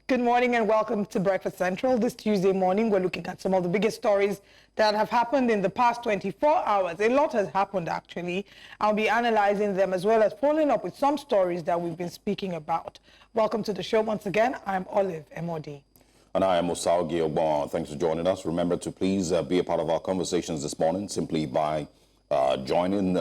Good morning and welcome to Breakfast Central. This Tuesday morning, we're looking at some of the biggest stories that have happened in the past 24 hours. A lot has happened, actually. I'll be analyzing them as well as following up with some stories that we've been speaking about. Welcome to the show once again. I'm Olive Emodi. And I am Osaugi Ogbon. Thanks for joining us. Remember to please be a part of our conversations this morning simply by joining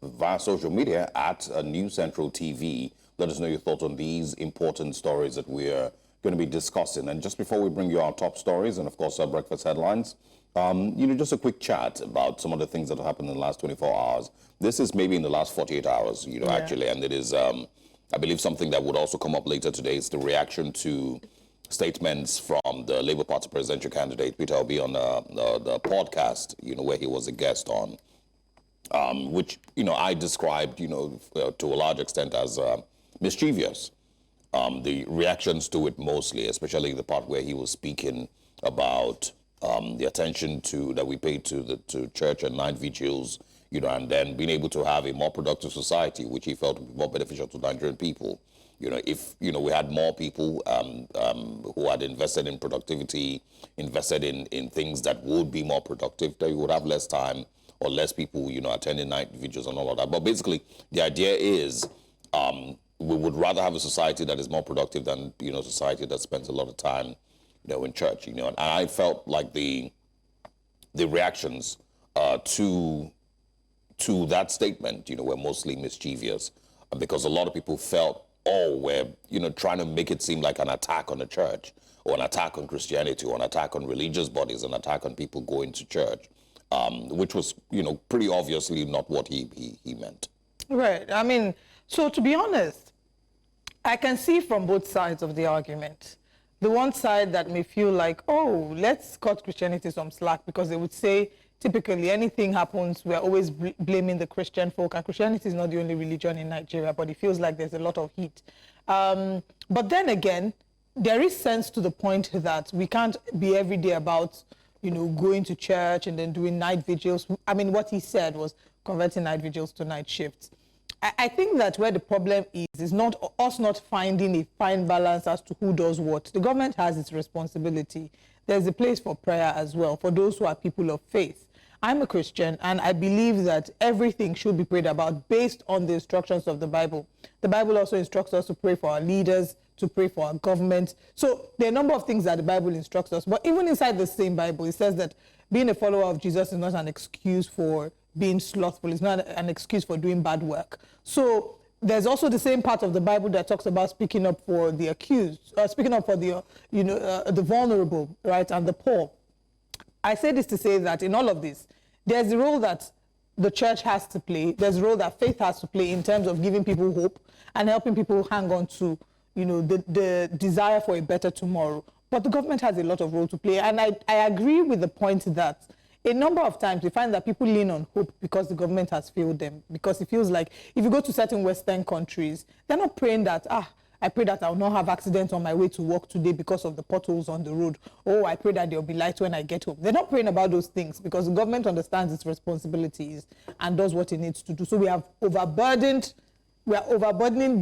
via social media at News Central TV. Let us know your thoughts on these important stories that we're going to be discussing. And just before we bring you our top stories and, of course, our breakfast headlines, just a quick chat about some of the things that have happened in the last 24 hours. This is maybe in the last 48 hours, actually, and it is, I believe, something that would also come up later today. Is the reaction to statements from the Labour Party presidential candidate, Peter Obi, on the podcast, where he was a guest on, which, I described, to a large extent as mischievous. The reactions to it mostly, especially the part where he was speaking about the attention that we paid to church and night vigils, and then being able to have a more productive society, which he felt would be more beneficial to Nigerian people. If we had more people who had invested in productivity, invested in things that would be more productive, they would have less time or less people, attending night vigils and all of that. But basically, the idea is we would rather have a society that is more productive than, a society that spends a lot of time, in church, And I felt like the reactions to that statement, were mostly mischievous because a lot of people felt, we're, trying to make it seem like an attack on the church or an attack on Christianity or an attack on religious bodies, an attack on people going to church, which was, pretty obviously not what he meant. Right. I mean, so to be honest, I can see from both sides of the argument. The one side that may feel like, let's cut Christianity some slack, because they would say typically anything happens, we're always blaming the Christian folk, and Christianity is not the only religion in Nigeria, but it feels like there's a lot of heat. But then again, there is sense to the point that we can't be every day about, going to church and then doing night vigils. I mean, what he said was converting night vigils to night shifts. I think that where the problem is not us not finding a fine balance as to who does what. The government has its responsibility. There's a place for prayer as well, for those who are people of faith. I'm a Christian, and I believe that everything should be prayed about based on the instructions of the Bible. The Bible also instructs us to pray for our leaders, to pray for our government. So there are a number of things that the Bible instructs us. But even inside the same Bible, it says that being a follower of Jesus is not an excuse for being slothful. It's not an excuse for doing bad work. So there's also the same part of the Bible that talks about speaking up for the accused, speaking up for the, the vulnerable, right, and the poor. I say this to say that in all of this, there's a role that the church has to play. There's a role that faith has to play in terms of giving people hope and helping people hang on to, the desire for a better tomorrow. But the government has a lot of role to play. And I agree with the point that a number of times we find that people lean on hope because the government has failed them. Because it feels like if you go to certain Western countries, they're not praying that, I pray that I will not have accidents on my way to work today because of the potholes on the road. Oh, I pray that there will be light when I get home. They're not praying about those things because the government understands its responsibilities and does what it needs to do. So we are overburdening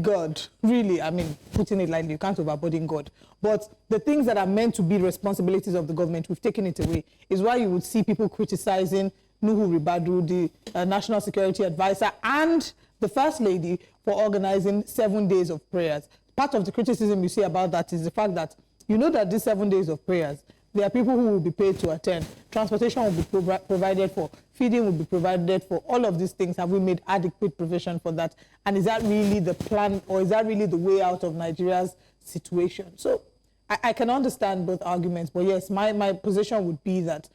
God, really. I mean, putting it lightly, you can't overburden God. But the things that are meant to be responsibilities of the government, we've taken it away. Is why you would see people criticizing Nuhu Ribadu, the National Security Advisor, and the First Lady for organizing 7 days of prayers. Part of the criticism you see about that is the fact that that these 7 days of prayers, there are people who will be paid to attend. Transportation will be provided for. Feeding will be provided for. All of these things, have we made adequate provision for that? And is that really the plan, or is that really the way out of Nigeria's situation? So I can understand both arguments, but yes, my position would be that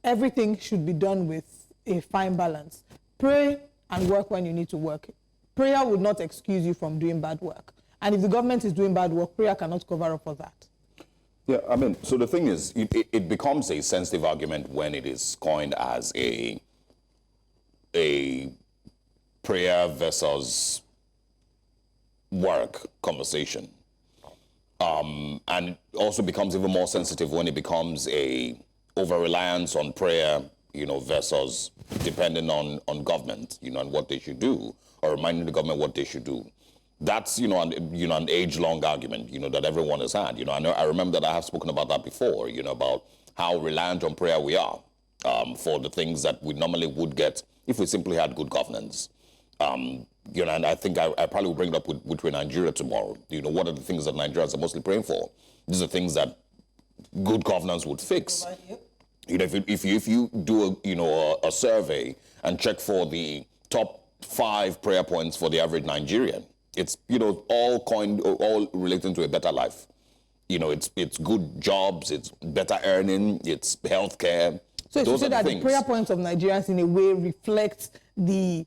everything should be done with a fine balance. Pray and work when you need to work. Prayer would not excuse you from doing bad work. And if the government is doing bad work, prayer cannot cover up for that. Yeah, I mean, so the thing is, it becomes a sensitive argument when it is coined as a prayer versus work conversation. And it also becomes even more sensitive when it becomes a over-reliance on prayer, versus depending on government, and what they should do, or reminding the government what they should do. That's, an age-long argument, that everyone has had. I remember that I have spoken about that before, about how reliant on prayer we are for the things that we normally would get if we simply had good governance. And I think I probably will bring it up with Nigeria tomorrow. What are the things that Nigerians are mostly praying for? These are things that good governance would fix. If you do a survey and check for the top 5 prayer points for the average Nigerian, it's all relating to a better life. It's good jobs, it's better earning, it's healthcare. So you say that the prayer points of Nigerians in a way reflects the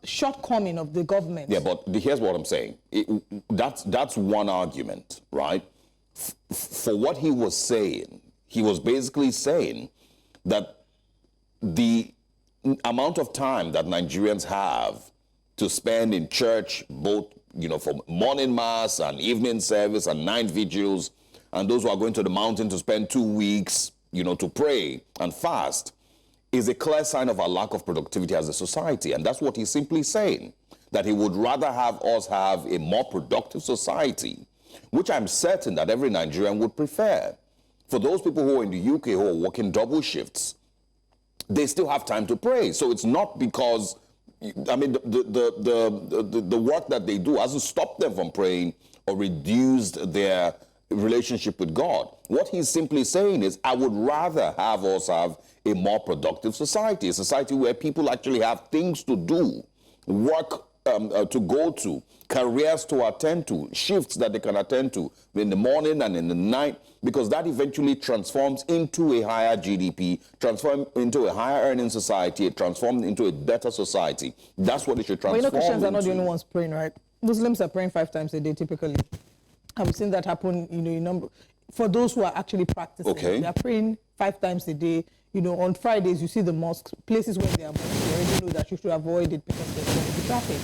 shortcoming of the government. Yeah, but here's what I'm saying. That's one argument, right? For what he was saying, he was basically saying that the amount of time that Nigerians have to spend in church, both, for morning mass and evening service and night vigils, and those who are going to the mountain to spend 2 weeks, to pray and fast, is a clear sign of our lack of productivity as a society. And that's what he's simply saying, that he would rather have us have a more productive society, which I'm certain that every Nigerian would prefer. For those people who are in the UK who are working double shifts, they still have time to pray. So it's not because, the work that they do hasn't stopped them from praying or reduced their relationship with God. What he's simply saying is, I would rather have us have a more productive society, a society where people actually have things to do, work to go to, careers to attend to, shifts that they can attend to in the morning and in the night, because that eventually transforms into a higher GDP, transform into a higher earning society, it transforms into a better society. That's what it should transform into. Christians are not the only ones praying, right? Muslims are praying 5 times a day typically. I've seen that happen, for those who are actually practicing. Okay. They are praying 5 times a day. On Fridays, you see the mosques, places where they are mosques, you already know that you should avoid it because there's going to be traffic.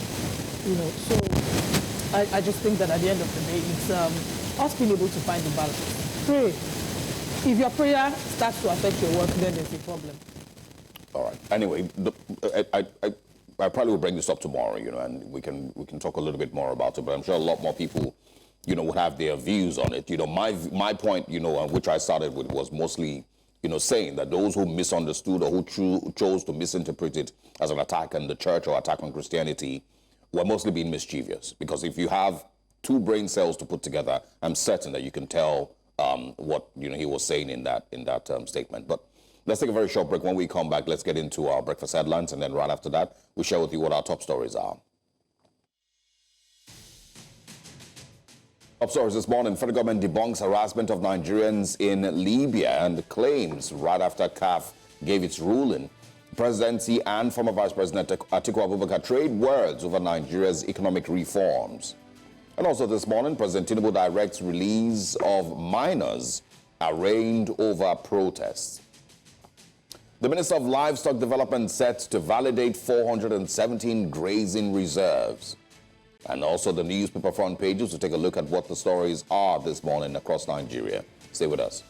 So I just think that at the end of the day, it's us being able to find the balance. Pray. If your prayer starts to affect your work, then there's a problem. All right. Anyway, I probably will bring this up tomorrow, and we can talk a little bit more about it. But I'm sure a lot more people, would have their views on it. My point, which I started with, was mostly, saying that those who misunderstood or who chose to misinterpret it as an attack on the church or attack on Christianity were mostly being mischievous. Because if you have 2 brain cells to put together, I'm certain that you can tell what he was saying in that statement. But let's take a very short break. When we come back, let's get into our breakfast headlines, and then right after that, we'll share with you what our top stories are. Top stories this morning: federal government debunks harassment of Nigerians in Libya and claims right after CAF gave its ruling. Presidency and former Vice President Atiku Abubakar trade words over Nigeria's economic reforms. And also this morning, President Tinubu directs release of minors arraigned over protests. The Minister of Livestock Development set to validate 417 grazing reserves. And also the newspaper front pages to take a look at what the stories are this morning across Nigeria. Stay with us.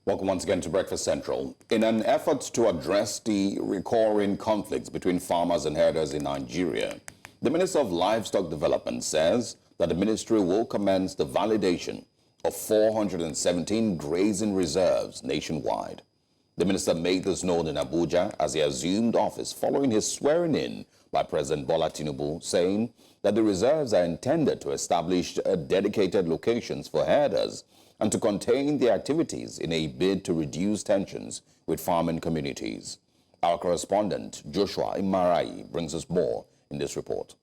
Welcome once again to Breakfast Central. In an effort to address the recurring conflicts between farmers and herders in Nigeria, the Minister of Livestock Development says that the ministry will commence the validation of 417 grazing reserves nationwide. The minister made this known in Abuja as he assumed office following his swearing in by President Bola Tinubu, saying that the reserves are intended to establish dedicated locations for herders and to contain their activities in a bid to reduce tensions with farming communities. Our correspondent, Joshua Imarai, brings us more in this report.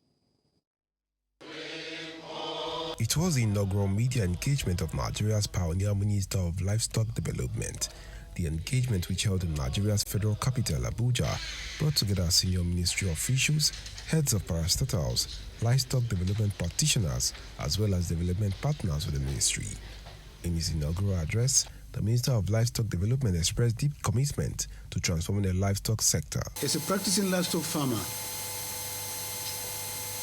It was the inaugural media engagement of Nigeria's pioneer Minister of Livestock Development. The engagement, which held in Nigeria's federal capital, Abuja, brought together senior ministry officials, heads of parastatals, livestock development practitioners, as well as development partners with the ministry. In his inaugural address, the Minister of Livestock Development expressed deep commitment to transforming the livestock sector. As a practicing livestock farmer,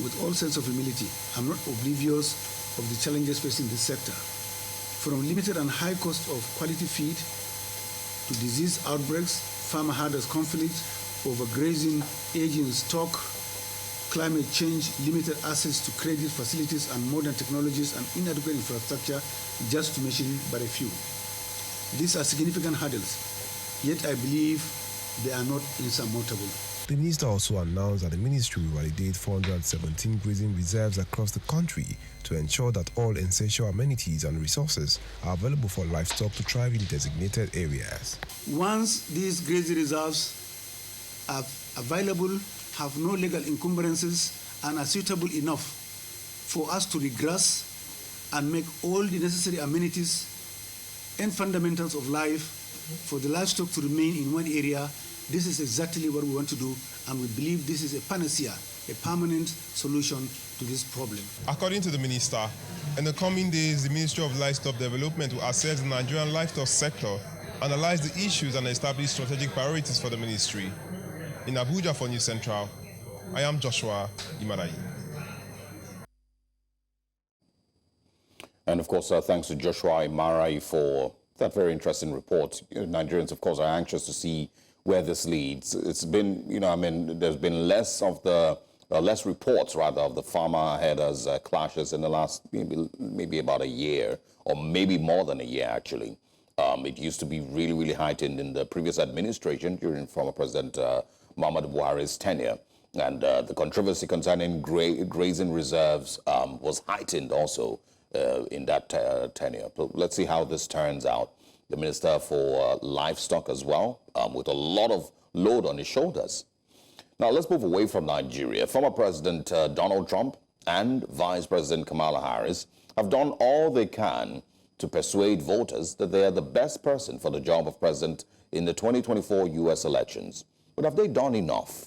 with all sense of humility, I'm not oblivious of the challenges facing this sector. From limited and high cost of quality feed, to disease outbreaks, farmer herders conflict, overgrazing, aging stock, climate change, limited access to credit facilities and modern technologies, and inadequate infrastructure, just to mention but a few. These are significant hurdles, yet I believe they are not insurmountable. The minister also announced that the ministry will validate 417 grazing reserves across the country to ensure that all essential amenities and resources are available for livestock to thrive in designated areas. Once these grazing reserves are available, have no legal encumbrances, and are suitable enough for us to regrass and make all the necessary amenities and fundamentals of life for the livestock to remain in one area, this is exactly what we want to do, and we believe this is a panacea, a permanent solution to this problem. According to the minister, in the coming days, the Ministry of Livestock Development will assess the Nigerian livestock sector, analyze the issues, and establish strategic priorities for the ministry. In Abuja for News Central, I am Joshua Imadayi. And of course, thanks to Joshua Imarai for that very interesting report. Nigerians, of course, are anxious to see where this leads. It's been, there's been less reports, rather, of the farmer-herders clashes in the last maybe about a year, or maybe more than a year, actually. It used to be really, really heightened in the previous administration during former President Muhammadu Buhari's tenure. And the controversy concerning grazing reserves was heightened also in that tenure. But let's see how this turns out. The Minister for Livestock as well, with a lot of load on his shoulders. Now, let's move away from Nigeria. Former President Donald Trump and Vice President Kamala Harris have done all they can to persuade voters that they are the best person for the job of president in the 2024 U.S. elections. But have they done enough?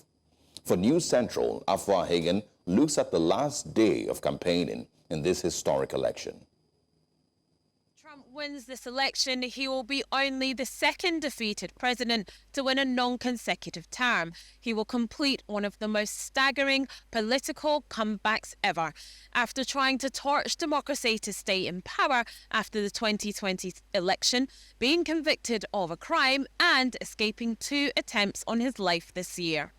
For News Central, Afua Hagen looks at the last day of campaigning in this historic election. Wins this election, he will be only the second defeated president to win a non-consecutive term. He will complete one of the most staggering political comebacks ever. After trying to torch democracy to stay in power after the 2020 election, being convicted of a crime and escaping 2 attempts on his life this year.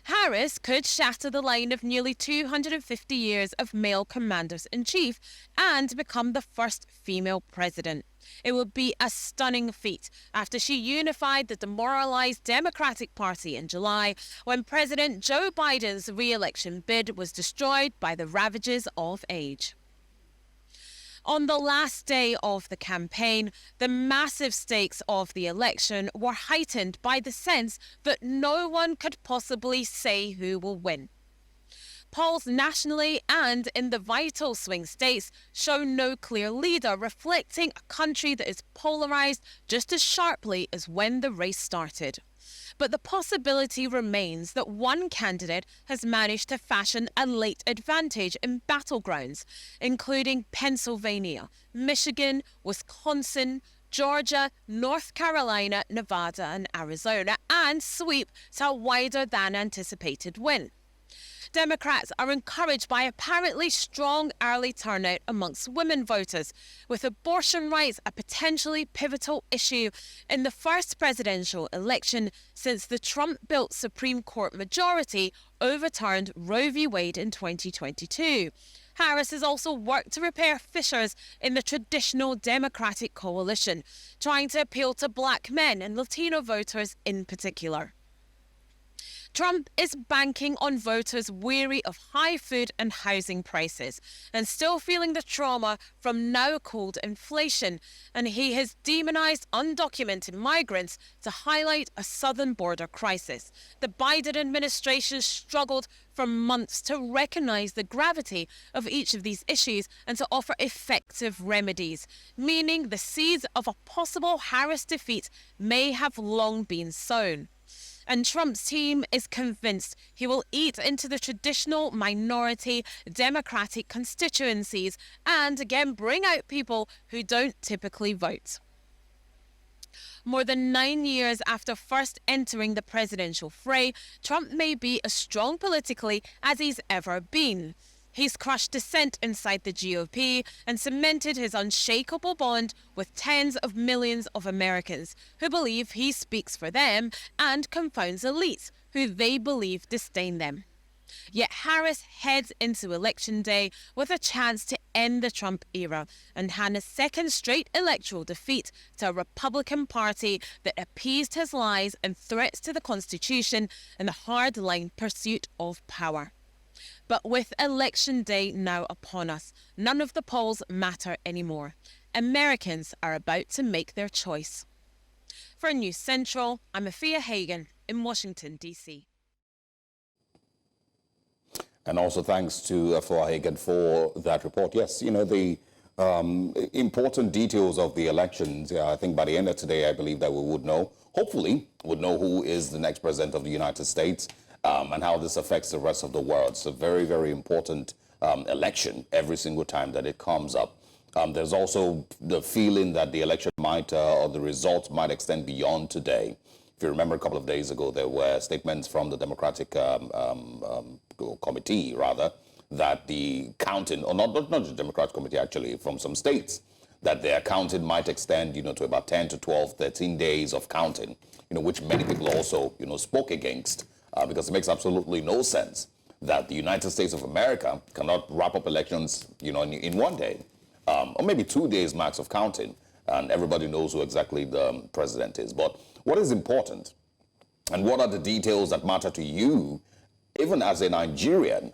Harris could shatter the line of nearly 250 years of male commanders-in-chief and become the first female president. It would be a stunning feat after she unified the demoralized Democratic Party in July when President Joe Biden's re-election bid was destroyed by the ravages of age. On the last day of the campaign, the massive stakes of the election were heightened by the sense that no one could possibly say who will win. Polls nationally and in the vital swing states show no clear leader, reflecting a country that is polarized just as sharply as when the race started. But the possibility remains that one candidate has managed to fashion a late advantage in battlegrounds, including Pennsylvania, Michigan, Wisconsin, Georgia, North Carolina, Nevada, and Arizona, and sweep to a wider than anticipated win. Democrats are encouraged by apparently strong early turnout amongst women voters, with abortion rights a potentially pivotal issue in the first presidential election since the Trump-built Supreme Court majority overturned Roe v. Wade in 2022. Harris has also worked to repair fissures in the traditional Democratic coalition, trying to appeal to black men and Latino voters in particular. Trump is banking on voters weary of high food and housing prices and still feeling the trauma from now-called inflation, and he has demonized undocumented migrants to highlight a southern border crisis. The Biden administration struggled for months to recognize the gravity of each of these issues and to offer effective remedies, meaning the seeds of a possible Harris defeat may have long been sown. And Trump's team is convinced he will eat into the traditional minority Democratic constituencies and again bring out people who don't typically vote. More than 9 years after first entering the presidential fray, Trump may be as strong politically as he's ever been. He's crushed dissent inside the GOP and cemented his unshakable bond with tens of millions of Americans who believe he speaks for them and confounds elites who they believe disdain them. Yet Harris heads into Election Day with a chance to end the Trump era and hand a second straight electoral defeat to a Republican Party that appeased his lies and threats to the Constitution in the hard-line pursuit of power. But with Election Day now upon us, none of the polls matter anymore. Americans are about to make their choice. For News Central, I'm Afia Hagan in Washington, D.C. And also thanks to Afua Hagan for that report. Yes, you know, the important details of the elections, I think by the end of today, I believe that we would know, hopefully, would know who is the next president of the United States and how this affects the rest of the world. It's a very, very important election every single time that it comes up. There's also the feeling that the election might, or the results might extend beyond today. If you remember a couple of days ago, there were statements from the Democratic Committee, rather, that the counting, or not the Democratic Committee, actually, from some states, that their counting might extend, you know, to about 10 to 12, 13 days of counting, you know, which many people also, you know, spoke against, because it makes absolutely no sense that the United States of America cannot wrap up elections, you know, in 1 day, or maybe 2 days max of counting, and everybody knows who exactly the president is. But what is important, and what are the details that matter to you, even as a Nigerian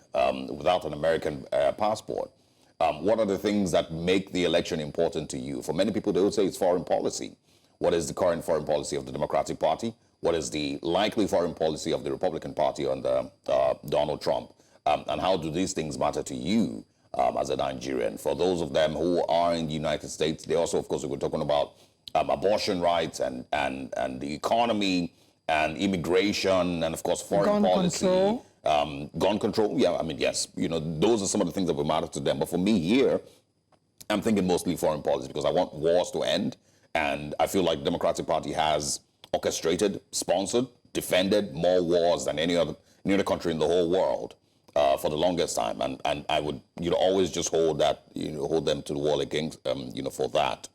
without an American passport? What are the things that make the election important to you? For many people, they would say it's foreign policy. What is the current foreign policy of the Democratic Party? What is the likely foreign policy of the Republican Party under Donald Trump? And how do these things matter to you as a Nigerian? For those of them who are in the United States, they also, of course, we're talking about abortion rights and the economy and immigration and, of course, foreign policy. Control. Gun control, yeah, I mean, yes, you know, those are some of the things that will matter to them. But for me here, I'm thinking mostly foreign policy because I want wars to end. And I feel like the Democratic Party has orchestrated, sponsored, defended more wars than any other country in the whole world for the longest time. And I would, you know, always just hold them to the wall against, you know, for that.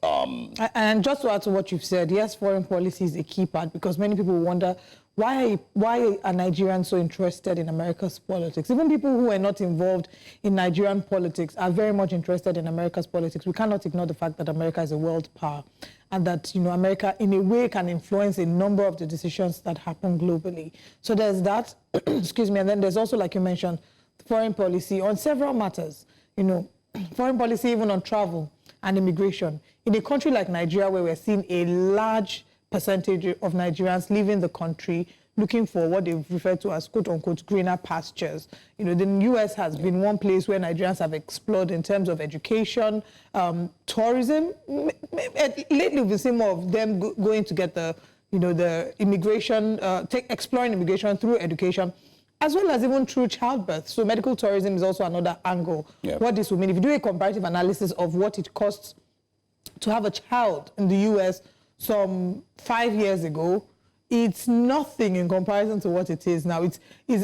And just to add to what you've said, yes, foreign policy is a key part because many people wonder why are Nigerians so interested in America's politics? Even people who are not involved in Nigerian politics are very much interested in America's politics. We cannot ignore the fact that America is a world power and that, you know, America in a way can influence a number of the decisions that happen globally. So there's that, excuse me, and then there's also, like you mentioned, foreign policy on several matters, you know, foreign policy even on travel and immigration. In a country like Nigeria, where we're seeing a large percentage of Nigerians leaving the country looking for what they've referred to as quote-unquote greener pastures. You know, the U.S. has been one place where Nigerians have explored in terms of education, tourism. Lately, we've seen more of them going to get the, you know, the immigration, exploring immigration through education, as well as even through childbirth. So medical tourism is also another angle. Yeah. What this will mean, if you do a comparative analysis of what it costs to have a child in the U.S. some 5 years ago, it's nothing in comparison to what it is now. It's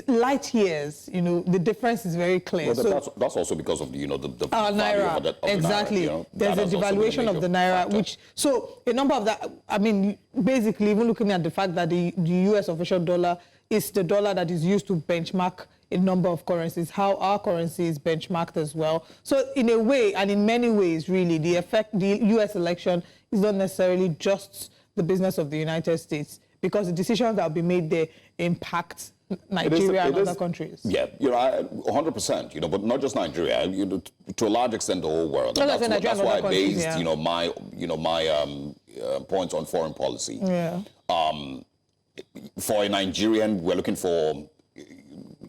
light years. You know, the difference is very clear. Well, so that's also because of the, you know, the Naira. Of the exactly. Naira, you know, there's a devaluation of the Naira, factor. which, so a number of that, I mean, basically, even looking at the fact that the U.S. official dollar is the dollar that is used to benchmark a number of currencies, how our currency is benchmarked as well. So in a way, and in many ways, really, the U.S. election is not necessarily just the business of the United States, because the decisions that will be made there impact Nigeria and other countries. Yeah, you know, 100%, you know, but not just Nigeria, you know, to a large extent, the whole world. No, that's why I based, yeah. you know, my points on foreign policy. Yeah. For a Nigerian, we're looking for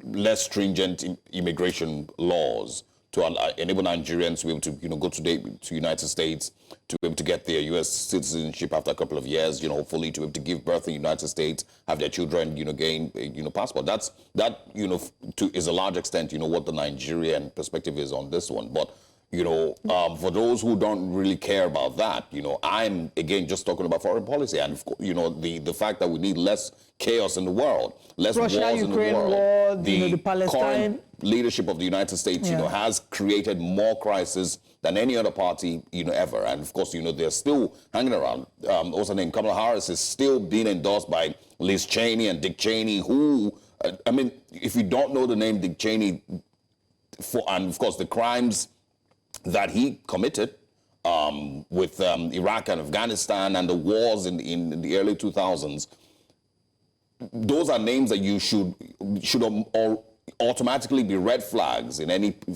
less stringent immigration laws to enable Nigerians to be able to, you know, go to the United States, to be able to get their U.S. citizenship after a couple of years, you know, hopefully to be able to give birth in the United States, have their children, you know, gain, you know, passport. That, you know, is a large extent, you know, what the Nigerian perspective is on this one. But, you know, for those who don't really care about that, you know, I'm, again, just talking about foreign policy and, you know, the fact that we need less chaos in the world, less wars in the world. War, you know, the Palestine. Current leadership of the United States, you know, has created more crisis than any other party, you know, ever. And, of course, you know, they're still hanging around. What's her name? Kamala Harris is still being endorsed by Liz Cheney and Dick Cheney, who I mean, if you don't know the name Dick Cheney, and of course the crimes that he committed with Iraq and Afghanistan and the wars in the early 2000s, those are names that you should automatically be red flags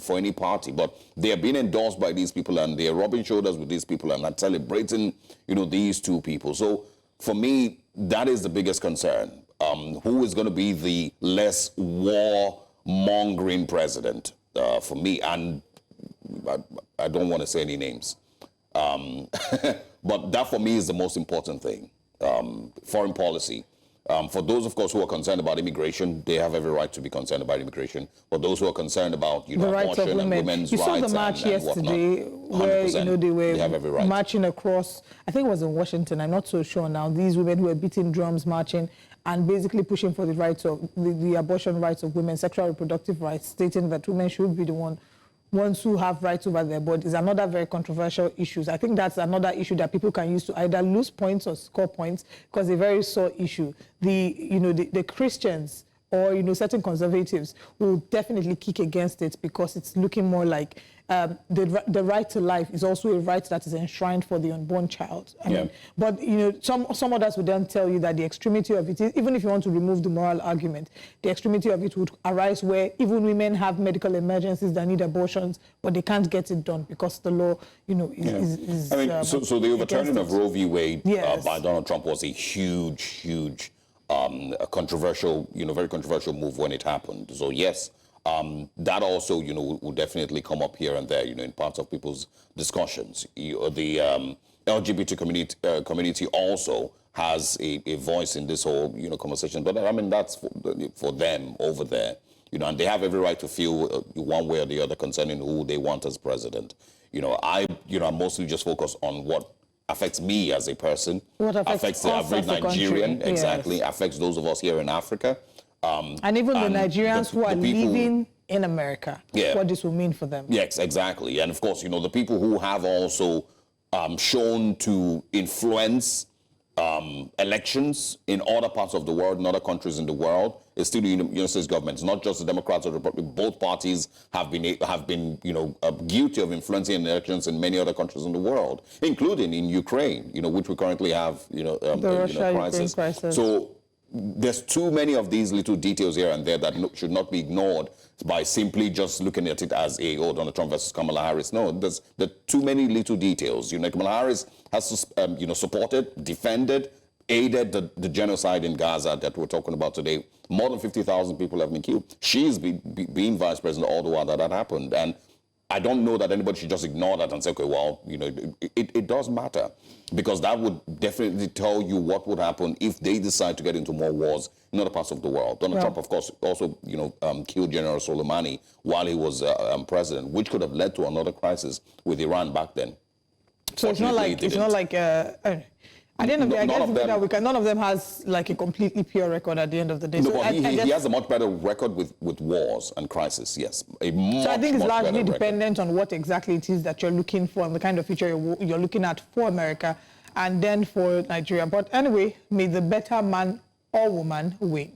for any party. But they are being endorsed by these people, and they are rubbing shoulders with these people and not celebrating, these two people. So for me, that is the biggest concern. Who is going to be the less war-mongering president for me? And I don't want to say any names. But that for me is the most important thing. Foreign policy. For those, of course, who are concerned about immigration, they have every right to be concerned about immigration. For those who are concerned about, the rights of women, women's you rights, saw the march yesterday, where they were marching across. I think it was in Washington. I'm not so sure now. These women who were beating drums, marching, and basically pushing for the rights of the abortion rights of women, sexual reproductive rights, stating that women should be the ones who have rights over their bodies. Another very controversial issue. I think that's another issue that people can use to either lose points or score points, because a very sore issue. The Christians or certain conservatives will definitely kick against it, because it's looking more like the right to life is also a right that is enshrined for the unborn child. I mean, but some others would then tell you that the extremity of it is, even if you want to remove the moral argument, the extremity of it would arise where even women have medical emergencies that need abortions, but they can't get it done because the law, is. I mean, so the overturning of Roe v. Wade by Donald Trump was a huge, a controversial, very controversial move when it happened. So yes. That also, will definitely come up here and there, in parts of people's discussions. The LGBT community also has a voice in this whole, conversation. But I mean, that's for them over there, and they have every right to feel one way or the other concerning who they want as president. I'm mostly just focused on what affects me as a person, what affects the average Nigerian, country. exactly, affects those of us here in Africa. And even the Nigerians who are living in America, what this will mean for them. Yes, exactly. And of course, the people who have also shown to influence elections in other parts of the world, in other countries in the world, is still the United States government. It's not just the Democrats or the Republicans. Both parties have been guilty of influencing elections in many other countries in the world, including in Ukraine, which we currently have, the Russia-Ukraine crisis. So there's too many of these little details here and there that should not be ignored by simply just looking at it as Donald Trump versus Kamala Harris. No, there are too many little details. Kamala Harris has supported, defended, aided the genocide in Gaza that we're talking about today. More than 50,000 people have been killed. She's been vice president all the while that happened. And I don't know that anybody should just ignore that and say, okay, well, it does matter, because that would definitely tell you what would happen if they decide to get into more wars in other parts of the world. Donald Trump, of course, also, killed General Soleimani while he was president, which could have led to another crisis with Iran back then. So it's not like at the end of the day, I guess none of them has like a completely pure record at the end of the day. No, so but he has a much better record with wars and crisis, yes. So I think it's largely dependent on what exactly it is that you're looking for and the kind of future you're looking at for America and then for Nigeria. But anyway, may the better man or woman win.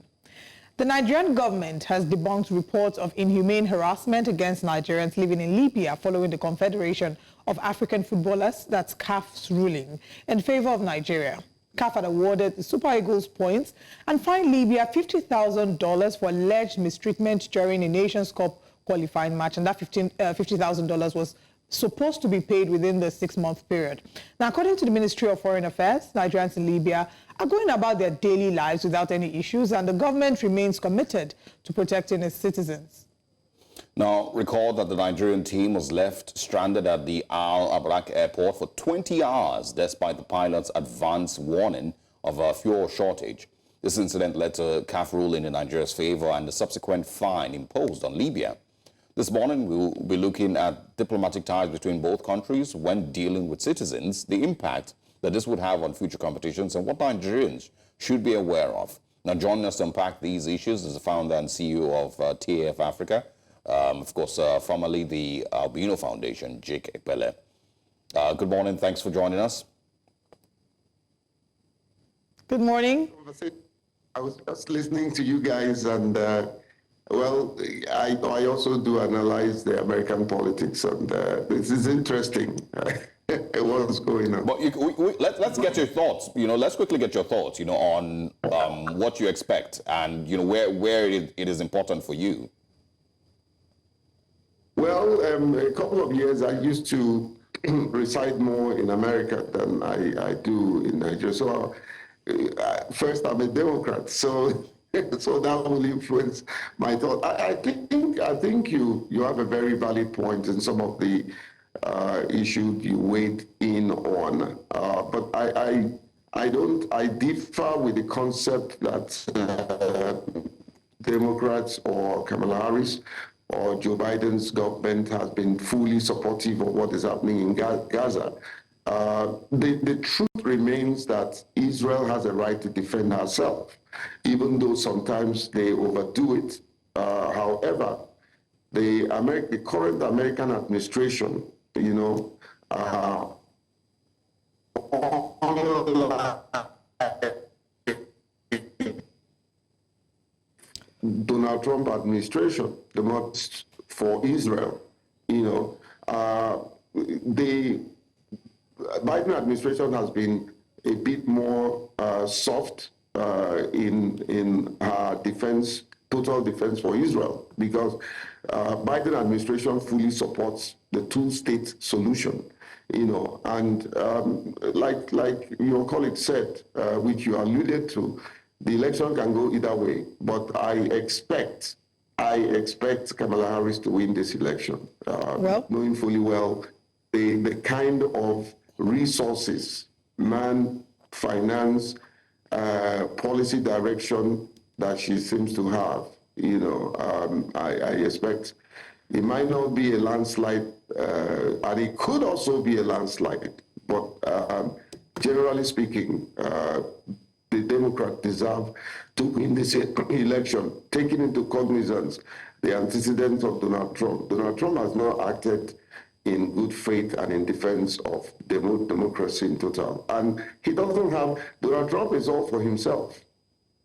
The Nigerian government has debunked reports of inhumane harassment against Nigerians living in Libya following the Confederation of African Footballers, that's CAF's ruling, in favor of Nigeria. CAF had awarded the Super Eagles points and fined Libya $50,000 for alleged mistreatment during a Nations Cup qualifying match, and that $50,000 was supposed to be paid within the 6-month period. Now, according to the Ministry of Foreign Affairs, Nigerians in Libya are going about their daily lives without any issues, and the government remains committed to protecting its citizens. Now, recall that the Nigerian team was left stranded at the Al Abrak airport for 20 hours, despite the pilot's advance warning of a fuel shortage. This incident led to CAF ruling in Nigeria's favor and the subsequent fine imposed on Libya. This morning, we'll be looking at diplomatic ties between both countries when dealing with citizens, the impact that this would have on future competitions, and what Nigerians should be aware of. Now, joining us to unpack these issues is the founder and CEO of TAF Africa, of course, formerly the Albino Foundation, Jake Ekpele. Good morning. Thanks for joining us. Good morning. I was just listening to you guys, and well, I also do analyze the American politics, and this is interesting. What's going on? But let's get your thoughts. Let's quickly get your thoughts. On what you expect, and where it is important for you. Well, a couple of years I used to reside more in America than I do in Nigeria. So first, I'm a Democrat, so so that will influence my thought. I think you have a very valid point in some of the issues you weighed in on, but I differ with the concept that Democrats or Kamala Harris or Joe Biden's government has been fully supportive of what is happening in Gaza. The truth remains that Israel has a right to defend herself, even though sometimes they overdo it. However, the current American administration, Donald Trump administration, the most for Israel, the Biden administration has been a bit more soft in defense, total defense for Israel, because Biden administration fully supports the two-state solution, and like your colleague said, which you alluded to, the election can go either way, but I expect Kamala Harris to win this election, knowing fully well the kind of resources, finance, policy direction that she seems to have. I expect it might not be a landslide, and it could also be a landslide, but generally speaking, the Democrats deserve to win this election, taking into cognizance the antecedents of Donald Trump. Donald Trump has not acted in good faith and in defense of democracy in total. And he doesn't have, Donald Trump is all for himself.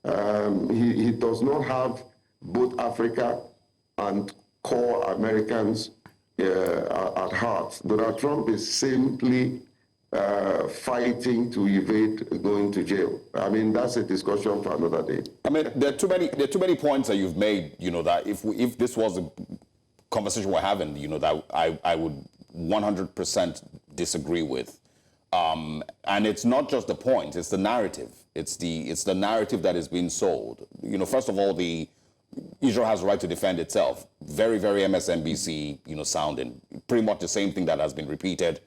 He does not have both Africa and core Americans at heart. Donald Trump is simply fighting to evade going to jail. I mean, that's a discussion for another day. I mean, there are too many points that you've made, that if this was a conversation we're having, that I would 100% disagree with. And it's not just the point, it's the narrative. It's the narrative that is being sold. First of all, Israel has a right to defend itself. Very, very MSNBC, sounding. Pretty much the same thing that has been repeated,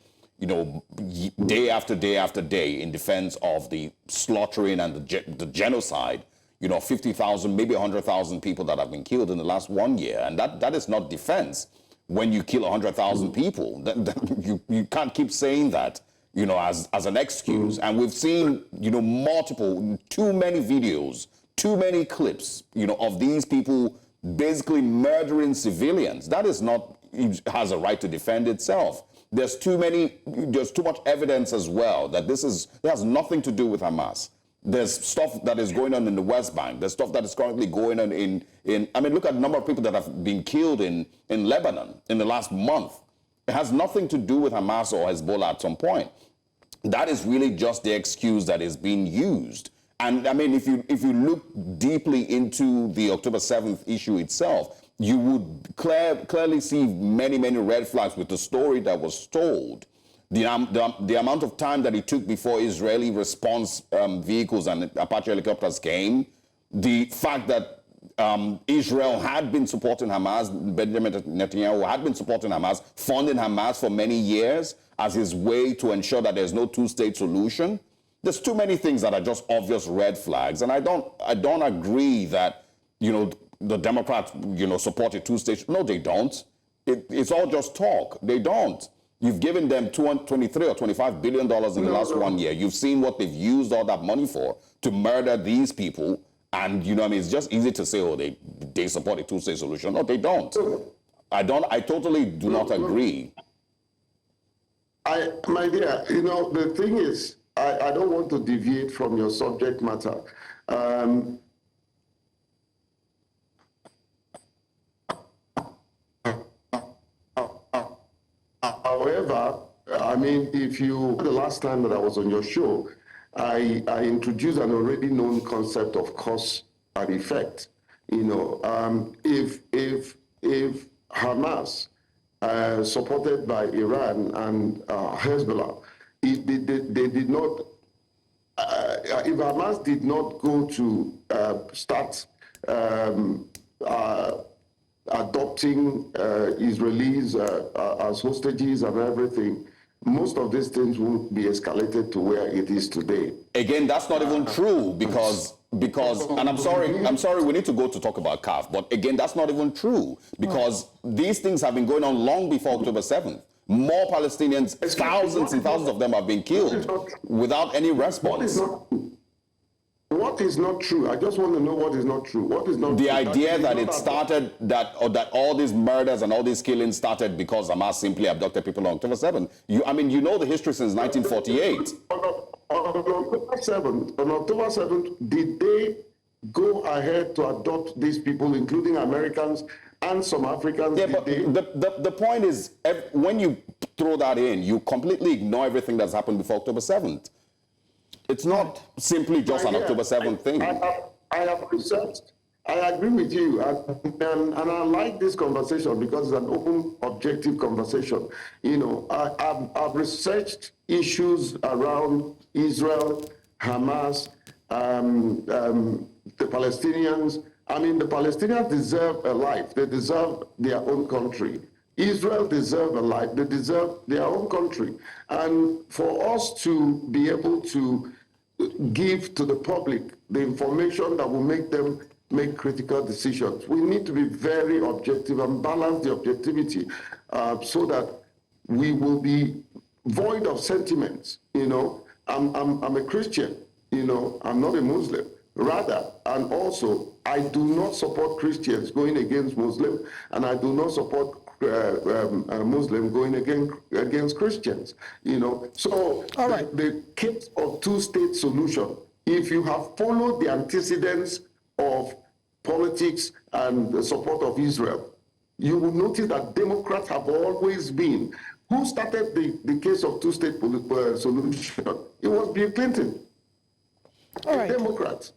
day after day after day in defense of the slaughtering and the genocide, 50,000, maybe 100,000 people that have been killed in the last 1 year. And that is not defense. When you kill 100,000 people, you can't keep saying that, as an excuse. And we've seen, too many videos, too many clips, of these people basically murdering civilians. That is not, it has a right to defend itself. There's too much evidence as well that this has nothing to do with Hamas. There's stuff that is going on in the West Bank. There's stuff that is currently going on look at the number of people that have been killed in Lebanon in the last month. It has nothing to do with Hamas or Hezbollah at some point. That is really just the excuse that is being used. And I mean, if you look deeply into the October 7th issue itself, you would clearly see many, many red flags with the story that was told. The amount of time that it took before Israeli response vehicles and Apache helicopters came, the fact that Israel had been supporting Hamas, Benjamin Netanyahu had been supporting Hamas, funding Hamas for many years as his way to ensure that there's no two-state solution. There's too many things that are just obvious red flags, and I don't agree that the Democrats support a two-state. No, they don't. It's all just talk. They don't. You've given them $23 or $25 billion in the last 1 year. You've seen what they've used all that money for, to murder these people. And, it's just easy to say, oh, they support a two-state solution. No, they don't. I totally do not agree. My dear, the thing is, I don't want to deviate from your subject matter. I mean, if you, the last time that I was on your show, I introduced an already known concept of cause and effect. You know, if Hamas, supported by Iran and Hezbollah, if they did not, if Hamas did not go to start adopting Israelis as hostages and everything, most of these things won't be escalated to where it is today. Again, that's not even true because and I'm sorry we need to go to talk about CAF, but again, that's not even true because these things have been going on long before October 7th. More Palestinians, thousands and thousands of them have been killed without any response. What is not true? I just want to know what is not true. What is not the true? idea that it started, that all these murders and all these killings started because Hamas simply abducted people on October 7th. I mean, you know the history since 1948. On October 7th, did they go ahead to adopt these people, including Americans and some Africans? Yeah, but the point is, when you throw that in, you completely ignore everything that's happened before October 7th. It's not simply just an October 7th thing. I have researched. I agree with you, and I like this conversation because it's an open, objective conversation. You know, I've researched issues around Israel, Hamas, the Palestinians. I mean, the Palestinians deserve a life. They deserve their own country. Israel deserves a life. They deserve their own country. And for us to be able to give to the public the information that will make them make critical decisions, we need to be very objective and balance the objectivity so that we will be void of sentiments. You know, I'm a Christian, you know, I'm not a Muslim. Rather, and also, I do not support Christians going against Muslims, and I do not support Muslim going against Christians, you know. So all right. The case of two-state solution, if you have followed the antecedents of politics and the support of Israel, you will notice that Democrats have always been. Who started the case of two-state solution? It was Bill Clinton, all right. Democrat.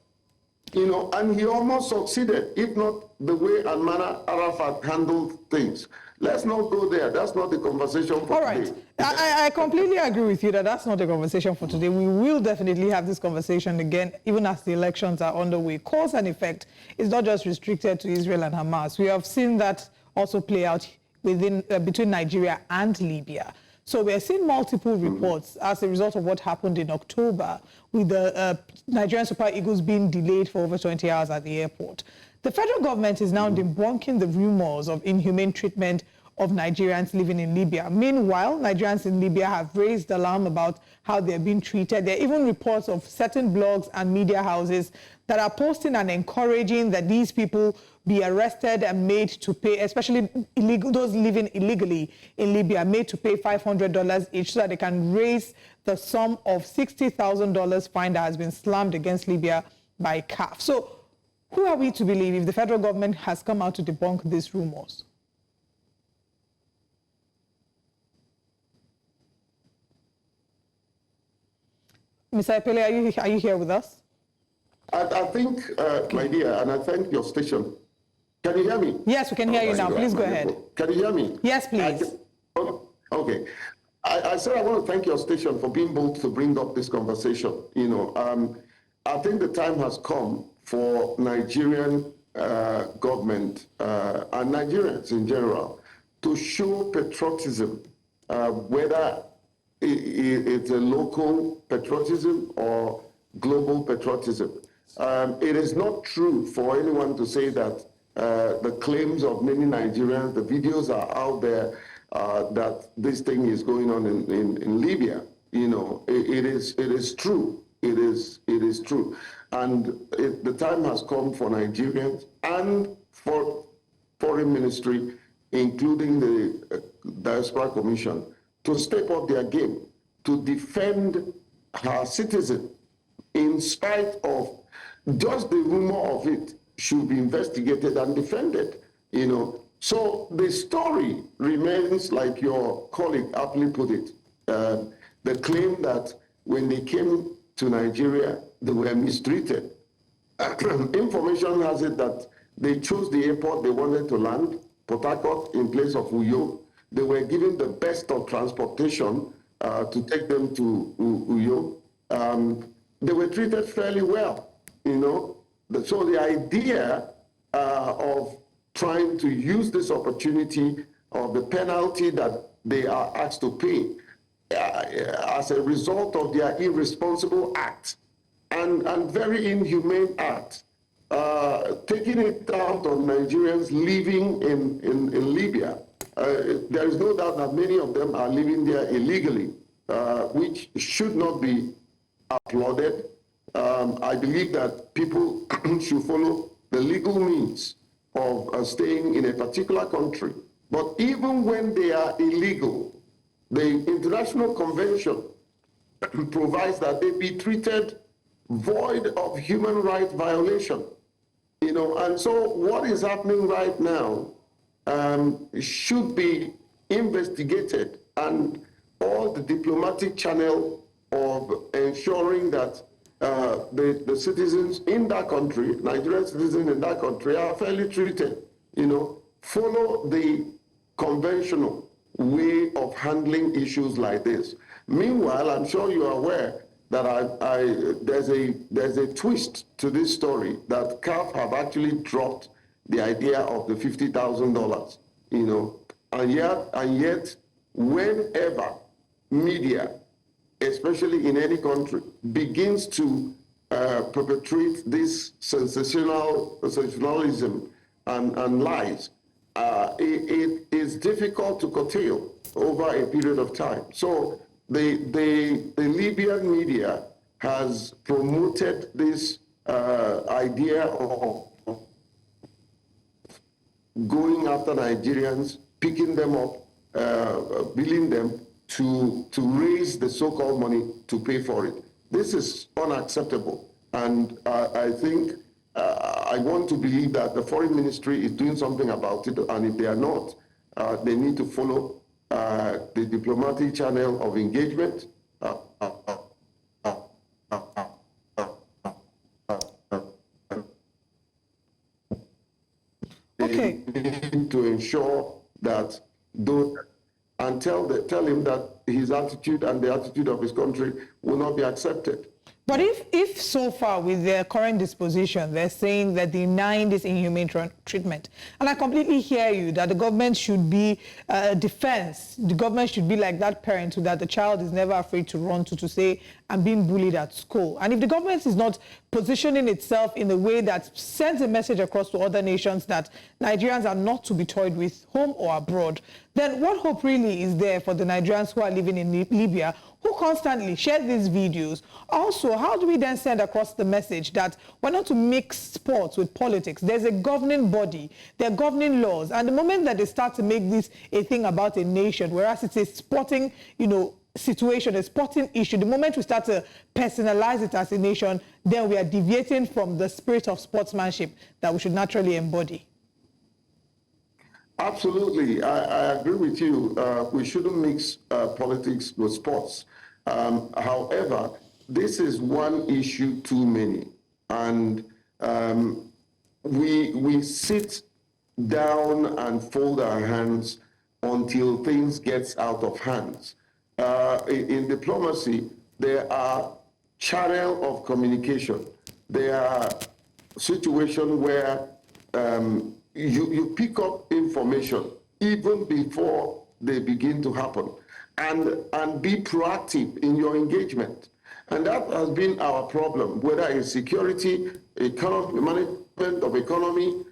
You know, and he almost succeeded, if not the way and manner Arafat handled things. Let's not go there. That's not the conversation for today. All right. I completely agree with you that that's not the conversation for today. We will definitely have this conversation again, even as the elections are underway. Cause and effect is not just restricted to Israel and Hamas. We have seen that also play out between Nigeria and Libya. So we're seeing multiple reports as a result of what happened in October with the Nigerian Super Eagles being delayed for over 20 hours at the airport. The federal government is now debunking the rumors of inhumane treatment of Nigerians living in Libya. Meanwhile, Nigerians in Libya have raised alarm about how they're being treated. There are even reports of certain blogs and media houses that are posting and encouraging that these people be arrested and made to pay, especially those living illegally in Libya, made to pay $500 each so that they can raise the sum of $60,000 fine that has been slammed against Libya by CAF. So who are we to believe if the federal government has come out to debunk these rumors? Mr. Epele, are you here with us? I think, my dear, and I thank your station. Can you hear me? Yes, we can hear you now. Please go ahead. Can you hear me? Yes, please. Okay. I said I want to thank your station for being bold to bring up this conversation. You know, I think the time has come for Nigerian government and Nigerians in general to show patriotism, whether it's a local patriotism or global patriotism. It is not true for anyone to say that the claims of many Nigerians, the videos are out there that this thing is going on in Libya. You know, it is true. It is true. And the time has come for Nigerians and for foreign ministry, including the Diaspora Commission, to step up their game, to defend her citizens in spite of just the rumor of it should be investigated and defended, you know. So the story remains, like your colleague aptly put it, The claim that when they came to Nigeria, they were mistreated. Information has it that they chose the airport they wanted to land, Port Harcourt, in place of Uyo. They were given the best of transportation to take them to Uyo. They were treated fairly well, you know. So the idea of trying to use this opportunity of the penalty that they are asked to pay as a result of their irresponsible act and very inhumane act, taking it out of Nigerians living in Libya. There is no doubt that many of them are living there illegally, which should not be applauded. I believe that people should follow the legal means of staying in a particular country. But even when they are illegal, the International Convention provides that they be treated void of human rights violation. You know, and so what is happening right now should be investigated, and all the diplomatic channel of ensuring that the citizens in that country, Nigerian citizens in that country, are fairly treated, you know, follow the conventional way of handling issues like this. Meanwhile, I'm sure you are aware that there's a twist to this story, that CAF have actually dropped the idea of the $50,000, you know, and yet whenever media, especially in any country, begins to perpetrate this sensationalism and lies, it is difficult to curtail over a period of time. So the Libyan media has promoted this idea of going after Nigerians, picking them up, billing them to raise the so-called money to pay for it. This is unacceptable. And I think I want to believe that the foreign ministry is doing something about it. And if they are not, they need to follow the diplomatic channel of engagement. Okay. To ensure that those, and tell him that his attitude and the attitude of his country will not be accepted. But if so far with their current disposition, they're saying that denying this inhumane treatment, and I completely hear you that the government should be a defense. The government should be like that parent that the child is never afraid to run to say, I'm being bullied at school. And if the government is not positioning itself in a way that sends a message across to other nations that Nigerians are not to be toyed with, home or abroad, then what hope really is there for the Nigerians who are living in Libya, who constantly share these videos? Also, how do we then send across the message that we're not to mix sports with politics? There's a governing body, there are governing laws, and the moment that they start to make this a thing about a nation, whereas it's a sporting, you know, situation, a sporting issue, the moment we start to personalize it as a nation, then we are deviating from the spirit of sportsmanship that we should naturally embody. Absolutely, I agree with you. We shouldn't mix politics with sports. However, this is one issue too many, and we sit down and fold our hands until things get out of hands. In diplomacy, there are channels of communication. There are situations where you pick up information even before they begin to happen, and be proactive in your engagement. And that has been our problem, whether it's security, economy, management of economy,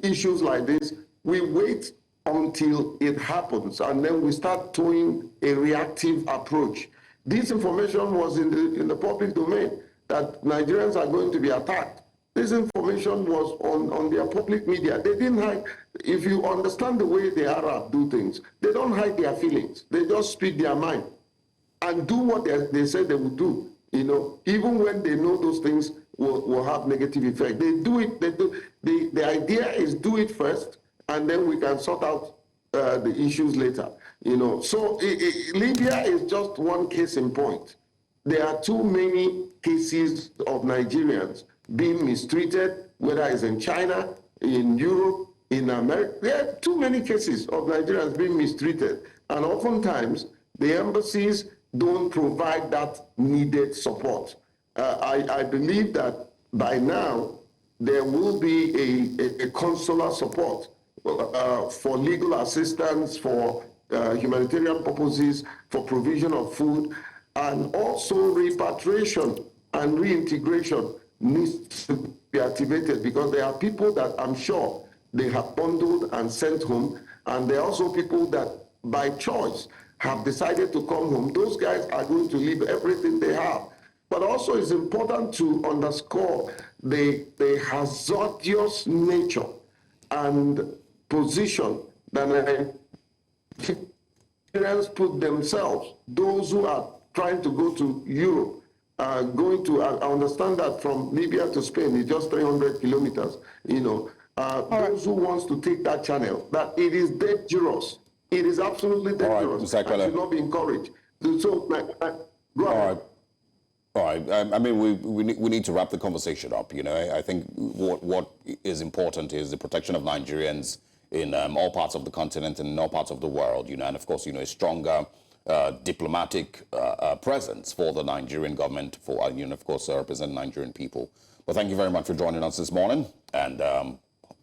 issues like this. We wait until it happens, and then we start towing a reactive approach. This information was in the public domain, that Nigerians are going to be attacked. This information was on their public media. They didn't hide. If you understand the way the Arabs do things, they don't hide their feelings. They just speak their mind and do what they said they would do. You know, even when they know those things will have negative effect, they do it. The idea is do it first, and then we can sort out the issues later. So Libya is just one case in point. There are too many cases of Nigerians being mistreated, whether it's in China, in Europe, in America. There are too many cases of Nigerians being mistreated. And oftentimes, the embassies don't provide that needed support. I believe that by now, there will be a consular support for legal assistance, for humanitarian purposes, for provision of food, and also repatriation and reintegration needs to be activated, because there are people that I'm sure they have bundled and sent home, and there are also people that by choice have decided to come home. Those guys are going to leave everything they have. But also it's important to underscore the hazardous nature and position that Nigerians put themselves, those who are trying to go to Europe, I understand that from Libya to Spain is just 300 kilometers, those who wants to take that channel, that it is dangerous. It is absolutely dangerous. It should not be encouraged. So, go ahead. All right. I mean, we need to wrap the conversation up. I think what is important is the protection of Nigerians in all parts of the continent and in all parts of the world. And of course, a stronger diplomatic presence for the Nigerian government, for of course, represent Nigerian people. But thank you very much for joining us this morning, and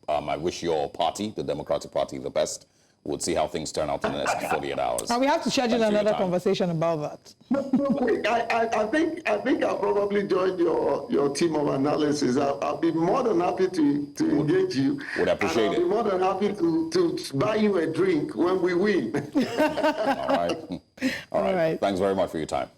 I wish your party, the Democratic Party, the best. We'll see how things turn out in the next 48 hours. And we have to schedule another conversation about that. I think I'll probably join your team of analysis. I'll be more than happy to engage you. Would appreciate it. I'll be more than happy to buy you a drink when we win. All right. Thanks very much for your time.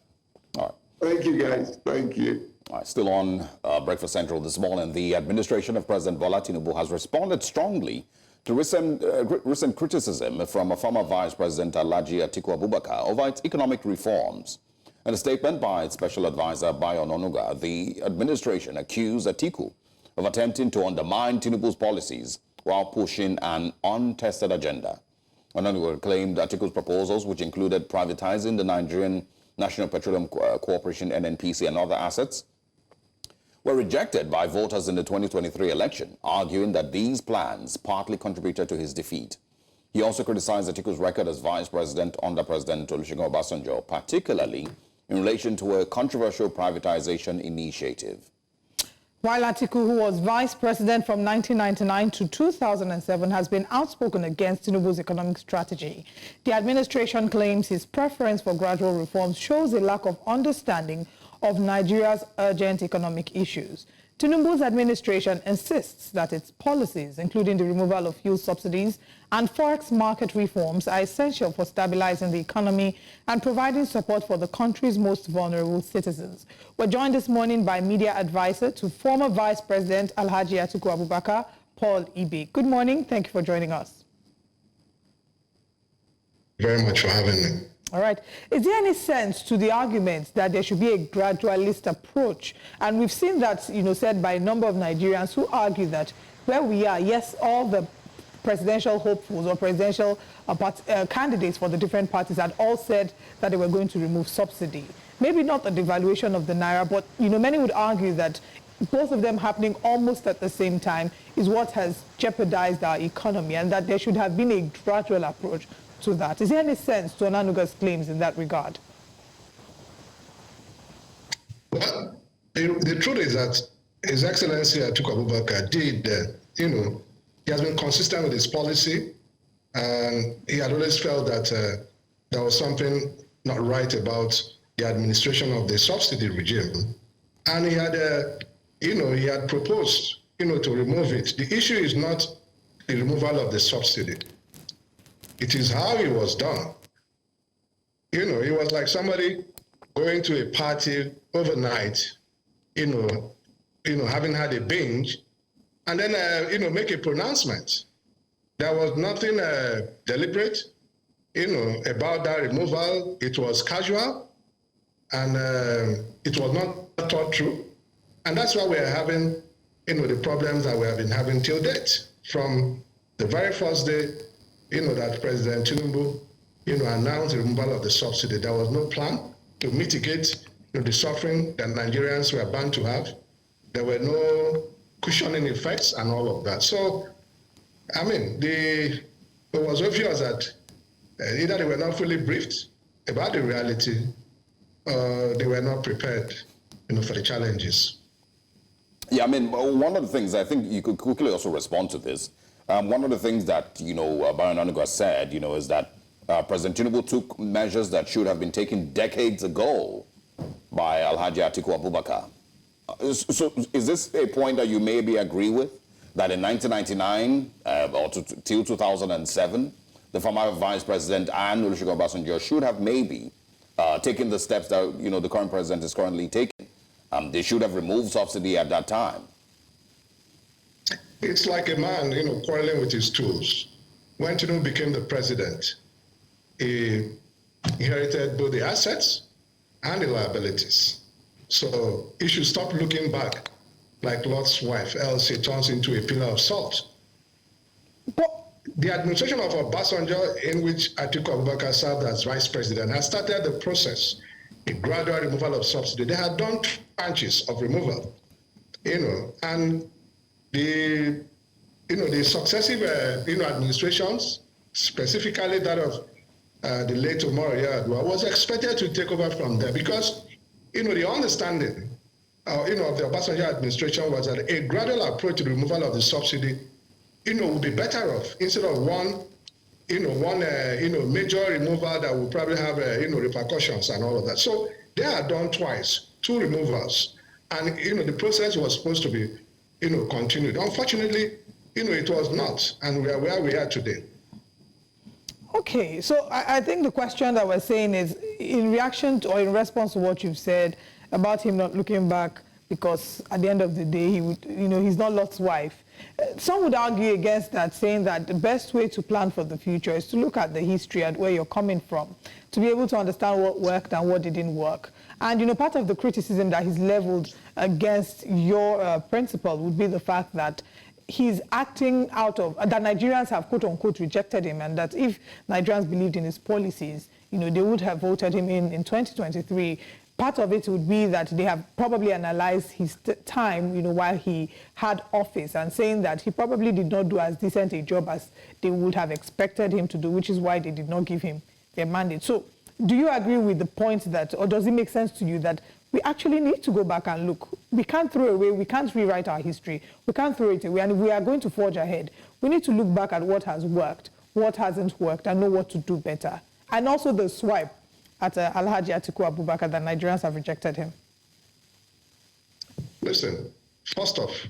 All right. Thank you, guys. Thank you. All right. Still on Breakfast Central this morning, the administration of President Bola Tinubu has responded strongly to recent criticism from a former Vice President Alhaji Atiku Abubakar over its economic reforms. In a statement by its special advisor Bayo Ononuga, the administration accused Atiku of attempting to undermine Tinubu's policies while pushing an untested agenda. Ononuga claimed Atiku's proposals, which included privatizing the Nigerian National Petroleum Corporation (NNPC) and other assets, were rejected by voters in the 2023 election, arguing that these plans partly contributed to his defeat. He also criticized Atiku's record as vice president under President Olusegun Obasanjo, particularly in relation to a controversial privatization initiative. While Atiku, who was vice president from 1999 to 2007, has been outspoken against Tinubu's economic strategy, the administration claims his preference for gradual reforms shows a lack of understanding of Nigeria's urgent economic issues. Tinubu's administration insists that its policies, including the removal of fuel subsidies and forex market reforms, are essential for stabilizing the economy and providing support for the country's most vulnerable citizens. We're joined this morning by media advisor to former Vice President Alhaji Atiku Abubakar, Paul Ibe. Good morning. Thank you for joining us. Very much for having me. All right. Is there any sense to the argument that there should be a gradualist approach? And we've seen that, said by a number of Nigerians who argue that where we are, yes, all the presidential hopefuls or presidential candidates for the different parties had all said that they were going to remove subsidy. Maybe not the devaluation of the naira, but, many would argue that both of them happening almost at the same time is what has jeopardized our economy, and that there should have been a gradual approach to that. Is there any sense to Onanuga's claims in that regard? Well, the truth is that His Excellency Atiku Abubakar did, he has been consistent with his policy, and he had always felt that there was something not right about the administration of the subsidy regime, and he had proposed, to remove it. The issue is not the removal of the subsidy. It is how it was done. It was like somebody going to a party overnight, having had a binge, and then, make a pronouncement. There was nothing deliberate, about that removal. It was casual, and it was not thought through. And that's why we are having, the problems that we have been having till date. From the very first day, that President Tinubu, announced the removal of the subsidy. There was no plan to mitigate the suffering that Nigerians were bound to have. There were no cushioning effects and all of that. So, I mean, it was obvious that either they were not fully briefed about the reality, or they were not prepared, for the challenges. Yeah, I mean, one of the things, I think you could quickly also respond to this. One of the things that, Baron Onuga said, is that President Tinubu took measures that should have been taken decades ago by Alhaji Atiku Abubakar. So is this a point that you maybe agree with? That in 1999 or till 2007, the former Vice President and Olusegun Obasanjo should have maybe taken the steps that, the current president is currently taking. They should have removed subsidy at that time. It's like a man, quarreling with his tools. When Tinubu became the president, he inherited both the assets and the liabilities. So he should stop looking back like Lot's wife, else he turns into a pillar of salt. But the administration of Obasanjo, in which Atiku Abubakar served as vice president, has started the process, a gradual removal of subsidy. They had done tranches of removal, and the successive, administrations, specifically that of the late Umar Yar'Adua, was expected to take over from there because, the understanding, of the Obasanjo administration was that a gradual approach to the removal of the subsidy, would be better off instead of one major removal that would probably have, repercussions and all of that. So they had done twice, 2 removals, and, the process was supposed to be, continued. Unfortunately, it was not, and we are where we are today. Okay, so I think the question that we're saying is in reaction to, or in response to what you've said about him not looking back, because at the end of the day, he would, he's not Lot's wife. Some would argue against that, saying that the best way to plan for the future is to look at the history and where you're coming from, to be able to understand what worked and what didn't work. And, part of the criticism that he's leveled against your principle would be the fact that he's acting out of, that Nigerians have quote unquote rejected him, and that if Nigerians believed in his policies, they would have voted him in 2023. Part of it would be that they have probably analyzed his time, while he had office, and saying that he probably did not do as decent a job as they would have expected him to do, which is why they did not give him their mandate. So do you agree with the point that, or does it make sense to you that we actually need to go back and look? We can't throw away, we can't rewrite our history, we can't throw it away, and if we are going to forge ahead, we need to look back at what has worked, what hasn't worked, and know what to do better. And also the swipe at Alhaji Atiku Abubakar that Nigerians have rejected him. Listen, first off,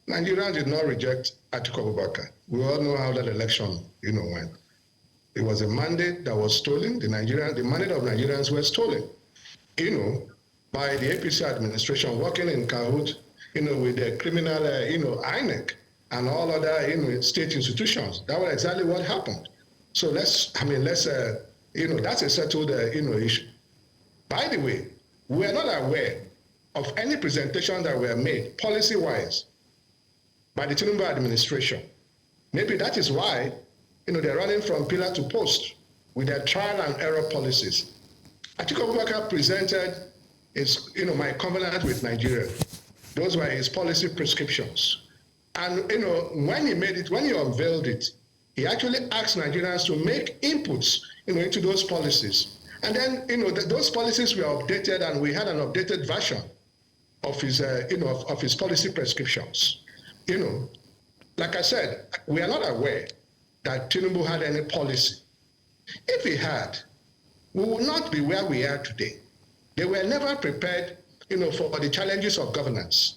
Nigerians did not reject Atiku Abubakar. We all know how that election, went. It was a mandate that was stolen. The mandate of Nigerians were stolen, by the APC administration working in cahoot, with the criminal, INEC and all other, state institutions. That was exactly what happened. So that's a settled, issue. By the way, we are not aware of any presentation that were made policy-wise by the Tinubu administration. Maybe that is why, they're running from pillar to post with their trial and error policies. Atiku Abubakar presented his, my covenant with Nigeria. Those were his policy prescriptions. And, when he unveiled it, he actually asked Nigerians to make inputs, into those policies. And then, those policies were updated, and we had an updated version of his, of his policy prescriptions. Like I said, we are not aware that Tinubu had any policy. If he had, we would not be where we are today. They were never prepared, for the challenges of governance.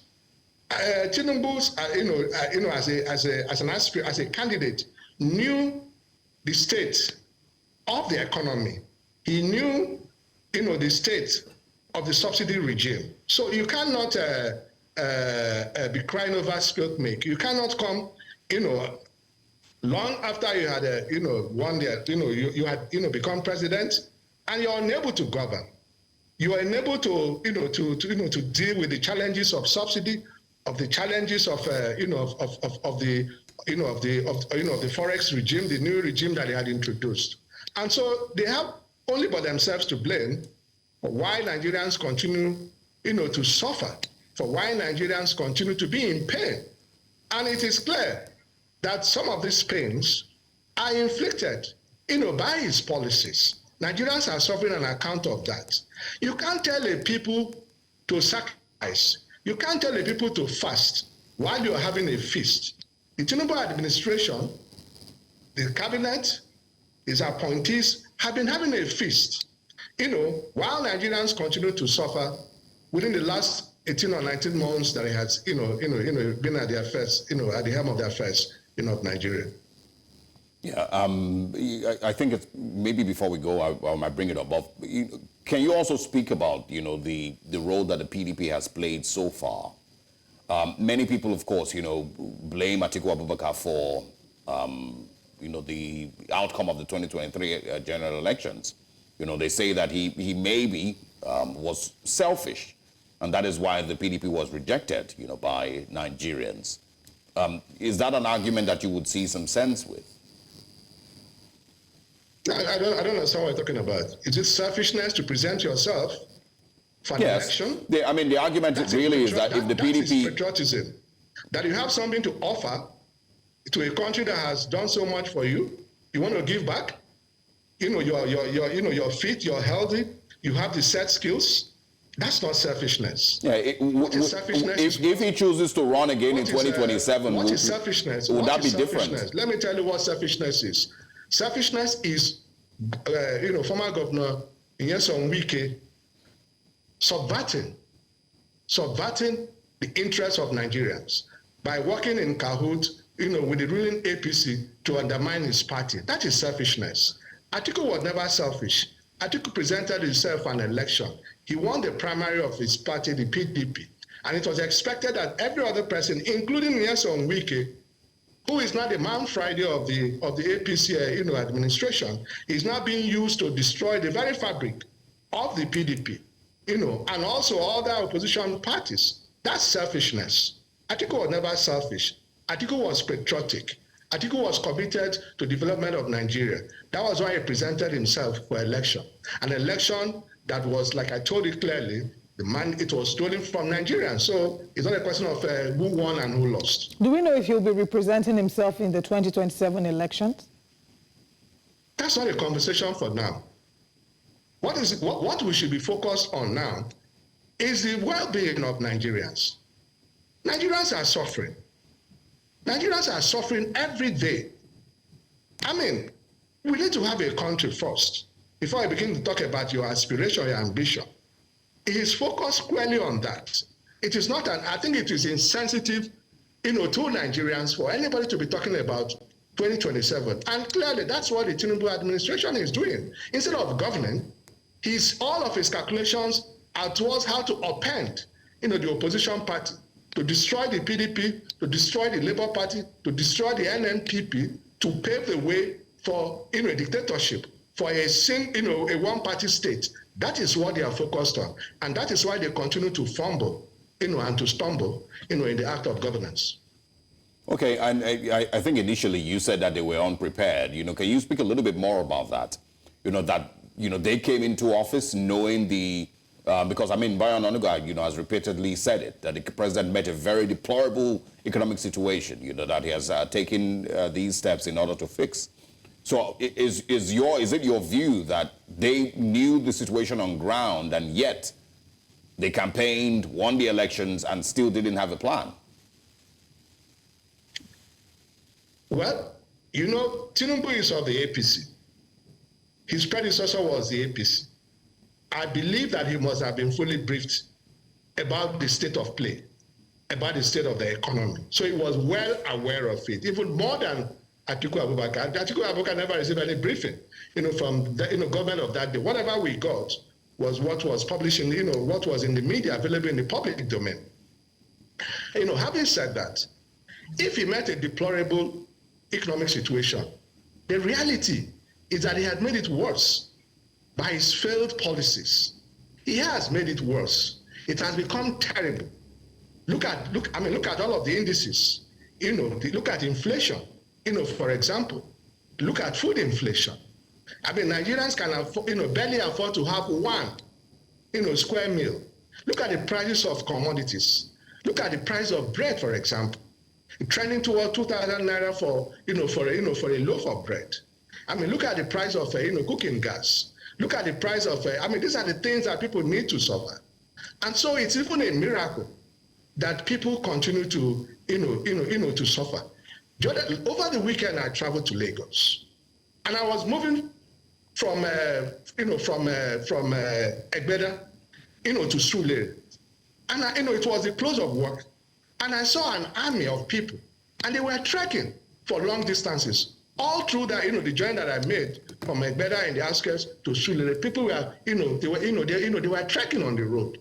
Tinubu's, as a candidate, knew the state of the economy. He knew, the state of the subsidy regime. So you cannot be crying over spilled milk. You cannot come, long after you had, won the, you had, become president, and you're unable to govern. You are unable to, to deal with the challenges of subsidy, of the challenges of, of the forex regime, the new regime that they had introduced. And so they have only but themselves to blame for why Nigerians continue, to suffer, for why Nigerians continue to be in pain. And it is clear that some of these pains are inflicted, by his policies. Nigerians are suffering on account of that. You can't tell a people to sacrifice. You can't tell a people to fast while you're having a feast. The Tinubu administration, the cabinet, his appointees have been having a feast. While Nigerians continue to suffer within the last 18 or 19 months that he has, been at the affairs, at the helm of the affairs, of Nigeria. Yeah, I think it's maybe before we go, I might bring it up. But can you also speak about, the role that the PDP has played so far? Many people, of course, blame Atiku Abubakar for, the outcome of the 2023 general elections. They say that he maybe was selfish, and that is why the PDP was rejected, by Nigerians. Is that an argument that you would see some sense with? I don't understand what you're talking about. Is it selfishness to present yourself for an election? The argument really is that if the PDP... That is patriotism. That you have something to offer to a country that has done so much for you, you want to give back. You're fit, you're healthy, you have the set skills. That's not selfishness. Yeah, what is selfishness? If he chooses to run again in 2027, what is selfishness? Would that be different? Let me tell you what selfishness is. Selfishness is, former Governor Nyesom Wike subverting the interests of Nigerians by working in cahoots, with the ruling APC to undermine his party. That is selfishness. Atiku was never selfish. Atiku presented himself for an election. He won the primary of his party, the PDP, and it was expected that every other person, including Nyesom Wike, who is now the Man Friday of the APC administration, is now being used to destroy the very fabric of the PDP, and also other opposition parties. That's selfishness. Atiku was never selfish. Atiku was patriotic. Atiku was committed to development of Nigeria. That was why he presented himself for election. An election that was, like I told you clearly, it was stolen from Nigerians. So it's not a question of who won and who lost. Do we know if he'll be representing himself in the 2027 elections? That's not a conversation for now. What we should be focused on now is the well-being of Nigerians. Nigerians are suffering. Nigerians are suffering every day. We need to have a country first before I begin to talk about your aspiration, your ambition. It is focused squarely on that. It is not I think it is insensitive, to Nigerians for anybody to be talking about 2027. And clearly that's what the Tinubu administration is doing. Instead of governing, all of his calculations are towards how to upend, the opposition party, to destroy the PDP, to destroy the Labour Party, to destroy the NNPP, to pave the way for a dictatorship, for a one-party state. That is what they are focused on, and that is why they continue to fumble, and to stumble, in the act of governance. Okay, and I think initially you said that they were unprepared. Can you speak a little bit more about that? They came into office knowing because Bayo Onanuga, has repeatedly said it, that the president met a very deplorable economic situation, that he has taken these steps in order to fix. So is it your view that they knew the situation on ground and yet they campaigned, won the elections, and still didn't have a plan? Well, Tinubu is of the APC. His predecessor was the APC. I believe that he must have been fully briefed about the state of play, about the state of the economy. So he was well aware of it, even more than Atiku Abubakar. Atiku Abubakar never received any briefing, from the government of that day. Whatever we got was what was published in, what was in the media, available in the public domain. Having said that, if he met a deplorable economic situation, the reality is that he had made it worse by his failed policies. He has made it worse. It has become terrible. Look at all of the indices. Look at inflation. For example, look at food inflation. I mean, Nigerians can afford, barely afford to have one, square meal. Look at the prices of commodities. Look at the price of bread, for example, trending toward 2,000 naira for a loaf of bread. I mean, look at the price of cooking gas. Look at the price of these are the things that people need to suffer, and so it's even a miracle that people continue to to suffer. Over the weekend, I traveled to Lagos, and I was moving from Egbeda, to Surulere, and it was the close of work, and I saw an army of people, and they were trekking for long distances all through that the journey that I made from Egbeda in the outskirts to Surulere. People were they were trekking on the road.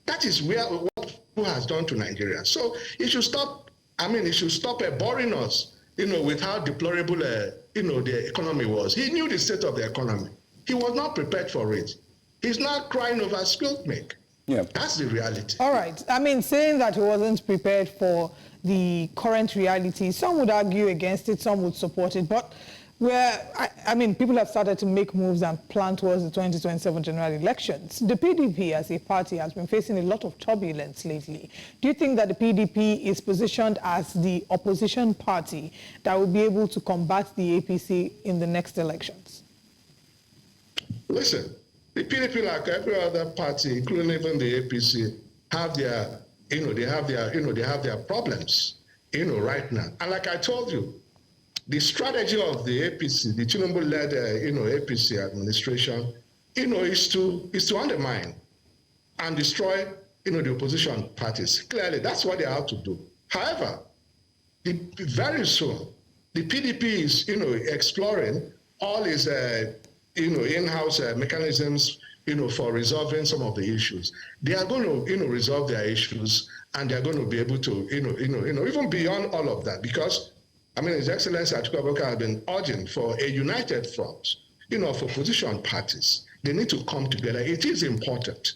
That is what who has done to Nigeria. So it should stop. It should stop boring us, with how deplorable, the economy was. He knew the state of the economy. He was not prepared for it. He's not crying over spilled milk. Yeah, that's the reality. All right. Saying that he wasn't prepared for the current reality, some would argue against it, some would support it, but people have started to make moves and plan towards the 2027 general elections. The PDP as a party has been facing a lot of turbulence lately. Do you think that the PDP is positioned as the opposition party that will be able to combat the APC in the next elections? Listen, the PDP, like every other party, including even the APC, have their, they have their problems, right now. And like I told you, the strategy of the APC, the Tinubu-led, APC administration, is to undermine and destroy, the opposition parties. Clearly, that's what they have to do. However, very soon, the PDP is, exploring all its, in-house mechanisms, for resolving some of the issues. They are going to, resolve their issues, and they are going to be able to, even beyond all of that, because His Excellency Atiku Abubakar has been urging for a united front, of opposition parties. They need to come together. It is important.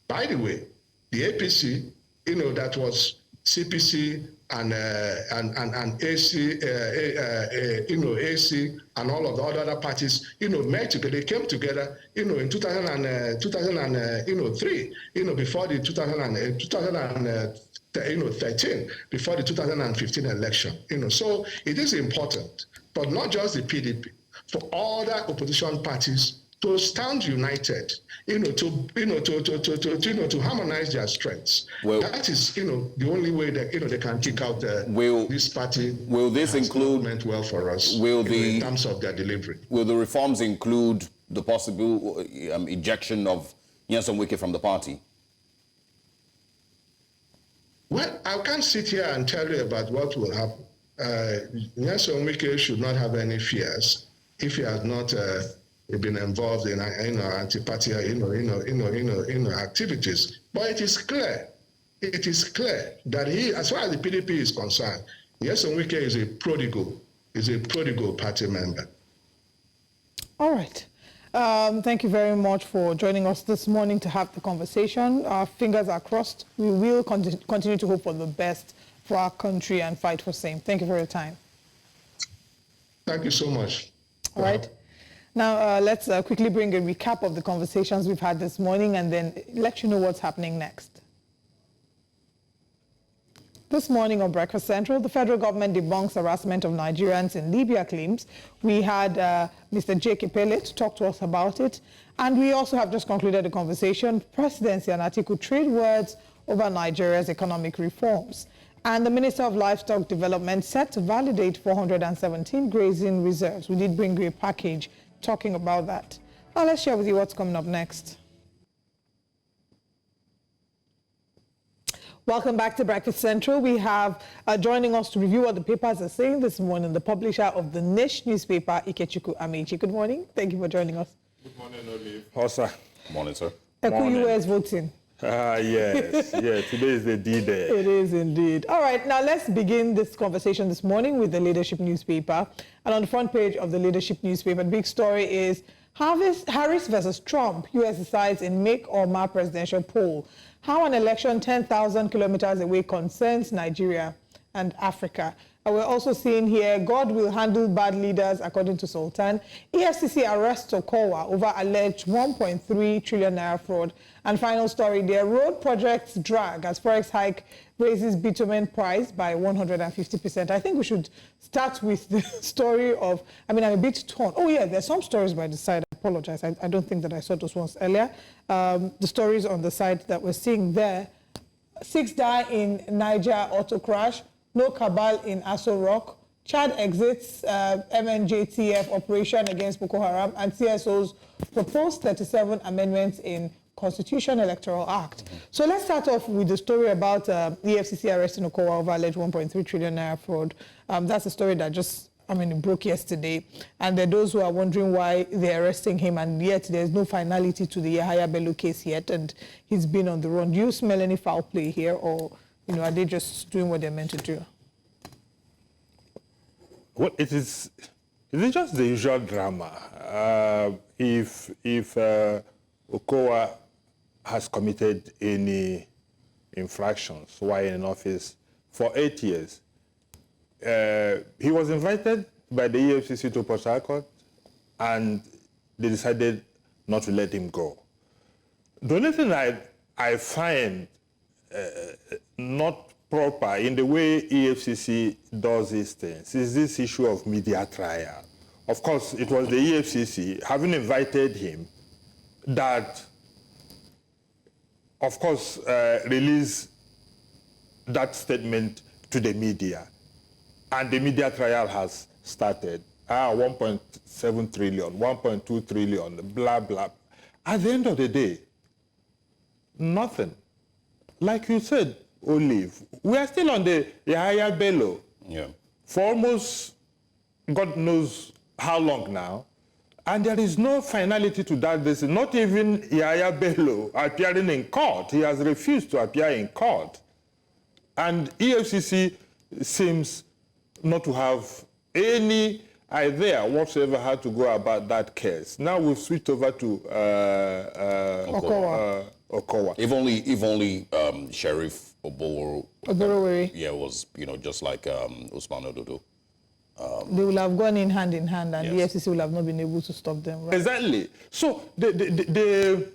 By the way, the APC, that was CPC and AC, AC and all of the other parties, met together. They came together, in 2003, before the 2013, before the 2015 election. So it is important, but not just the PDP, for all the opposition parties to stand united, to harmonize their strengths. Well, that is, the only way that they can kick out this party. Will this include meant well for us? In terms of their delivery? Will the reforms include the possible ejection of Nyesom Wike from the party? Well, I can't sit here and tell you about what will happen. Nyesom Wike should not have any fears if he has not been involved in anti-party activities. But it is clear that he, as far as the PDP is concerned, Nyesom Wike is a prodigal party member. All right. Thank you very much for joining us this morning to have the conversation. Our fingers are crossed. We will continue to hope for the best for our country and fight for same. Thank you for your time. Thank you so much. All right. Now, let's quickly bring a recap of the conversations we've had this morning and then let you know what's happening next. This morning on Breakfast Central, the federal government debunks harassment of Nigerians in Libya claims. We had Mr. J. Kepele to talk to us about it. And we also have just concluded the conversation. Presidency and Atiku trade words over Nigeria's economic reforms. And the Minister of Livestock Development set to validate 417 grazing reserves. We did bring you a package talking about that. Now let's share with you what's coming up next. Welcome back to Breakfast Central. We have joining us to review what the papers are saying this morning, the publisher of the Niche newspaper, Ikechukwu Amechi. Good morning. Thank you for joining us. Good morning, Olive. How, sir? Good morning, sir. Eku US voting. Yes. Yeah, today is the D-Day. It is indeed. All right, now let's begin this conversation this morning with the Leadership newspaper. And on the front page of the Leadership newspaper, the big story is Harris versus Trump. U.S. decides in make or mar presidential poll. How an election 10,000 kilometers away concerns Nigeria and Africa. We're also seeing here, God will handle bad leaders, according to Sultan. EFCC arrests Okowa over alleged 1.3 trillion naira fraud. And final story, their road projects drag as Forex hike raises bitumen price by 150%. I think we should start with the story of, I'm a bit torn. Oh yeah, there's some stories by the side. I apologize. I don't think that I saw those ones earlier. The stories on the side that we're seeing there. 6 die in Niger auto crash. No cabal in Aso Rock. Chad exits MNJTF operation against Boko Haram, and CSOs propose 37 amendments in Constitution Electoral Act. So let's start off with the story about EFCC arresting Okowa over alleged 1.3 trillion naira fraud. That's a story that just, it broke yesterday. And there are those who are wondering why they're arresting him, and yet there's no finality to the Yahaya Bello case yet, and he's been on the run. Do you smell any foul play here, or are they just doing what they're meant to do? Well, it is just the usual drama. If Okowa has committed any infractions while in office for 8 years, he was invited by the EFCC to Port Harcourt, and they decided not to let him go. The only thing I find not proper in the way EFCC does these things is this issue of media trial. Of course, it was the EFCC, having invited him, that, of course, released that statement to the media. And the media trial has started. 1.7 trillion, 1.2 trillion, blah, blah. At the end of the day, nothing. Like you said, Olive, we are still on the Yahaya Bello for almost God knows how long now, and there is no finality to that. This is not even Yahaya Bello appearing in court. He has refused to appear in court. And EFCC seems not to have any idea whatsoever how to go about that case. Now we've switched over to Okowa. If only Sheriff Oborowere was just like Usman Ododo. They will have gone in hand, and the EFCC will have not been able to stop them. Right? Exactly. So the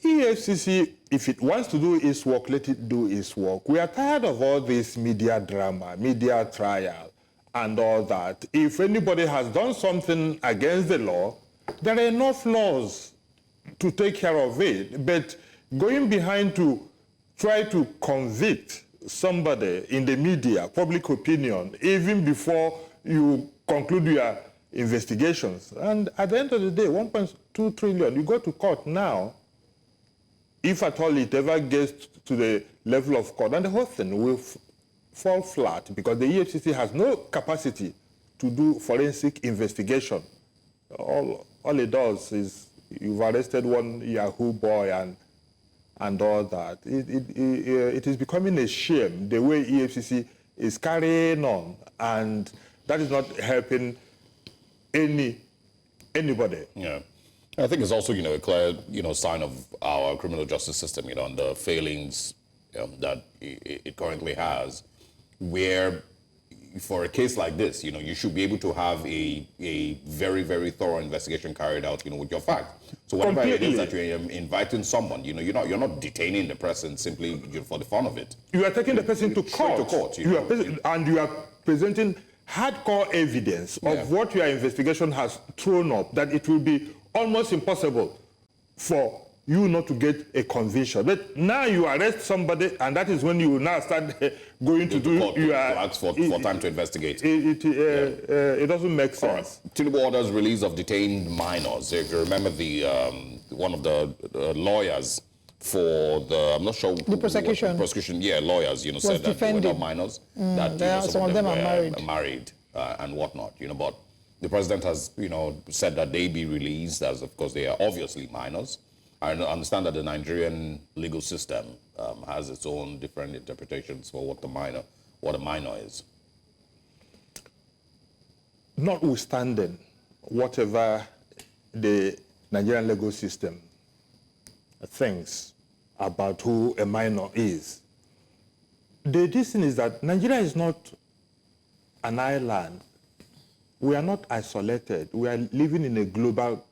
EFCC, if it wants to do its work, let it do its work. We are tired of all this media drama, media trial, and all that. If anybody has done something against the law, there are enough laws to take care of it. But going behind to try to convict somebody in the media, public opinion, even before you conclude your investigations. And at the end of the day, 1.2 trillion, you go to court now, if at all it ever gets to the level of court, and the whole thing will fall flat because the EFCC has no capacity to do forensic investigation. All it does is you've arrested one Yahoo boy and all that. It is becoming a shame the way EFCC is carrying on, and that is not helping anybody. Yeah. I think it's also, a clear, sign of our criminal justice system, and the failings that it currently has, where for a case like this, you should be able to have a very, very thorough investigation carried out, with your fact. So whatever it is that you're inviting someone, you're not detaining the person simply for the fun of it. You are taking the person to court. And you are presenting hardcore evidence of what your investigation has thrown up, that it will be almost impossible for you not to get a conviction. But now you arrest somebody, and that is when you now start going to do... to ask for time to investigate. It doesn't make sense. Right. Tinubu orders release of detained minors. If you remember one of the lawyers for the, I'm not sure... The prosecution. Lawyers, said that they were not minors. That some of them are married and whatnot, but the president has, said that they be released, as of course they are obviously minors. I understand that the Nigerian legal system has its own different interpretations for what a minor is. Notwithstanding whatever the Nigerian legal system thinks about who a minor is, the thing is that Nigeria is not an island. We are not isolated. We are living in a global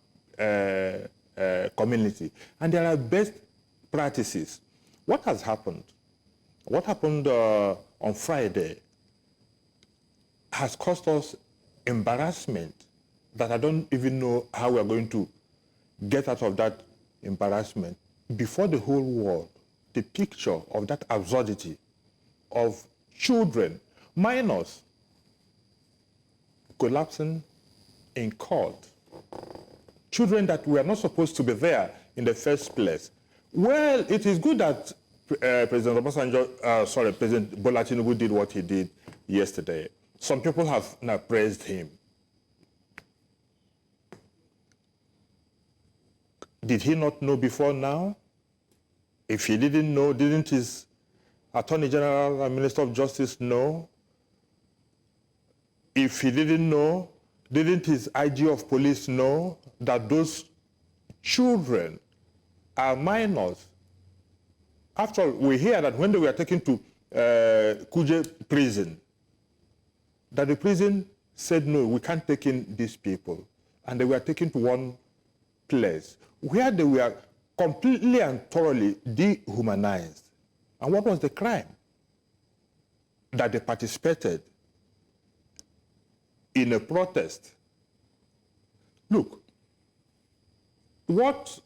community. And there are best practices. What has happened? What happened on Friday has caused us embarrassment that I don't even know how we are going to get out of that embarrassment. Before the whole world, the picture of that absurdity of children, minors, collapsing in court. Children that were not supposed to be there in the first place. Well, it is good that President Bola Tinubu did what he did yesterday. Some people have now praised him. Did he not know before now? If he didn't know, didn't his Attorney General and Minister of Justice know? If he didn't know, didn't his IG of police know that those children are minors? After all, we hear that when they were taken to Kuje prison, that the prison said, no, we can't take in these people. And they were taken to one place where they were completely and thoroughly dehumanized. And what was the crime? That they participated in a protest. Look, what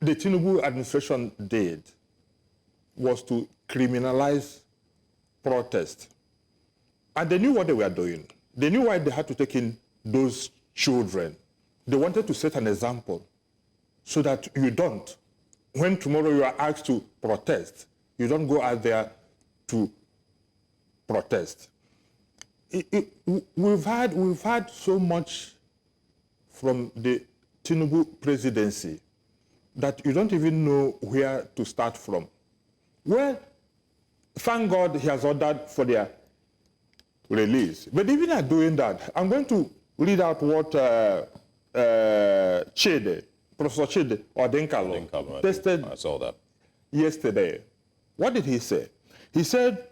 the Tinubu administration did was to criminalize protest. And they knew what they were doing. They knew why they had to take in those children. They wanted to set an example so that you don't, when tomorrow you are asked to protest, you don't go out there to protest. We've had so much from the Tinubu presidency that you don't even know where to start from. Well, thank God he has ordered for their release. But even at doing that, I'm going to read out what Professor Chede Odenkalo tested I saw that yesterday. What did he say? He said,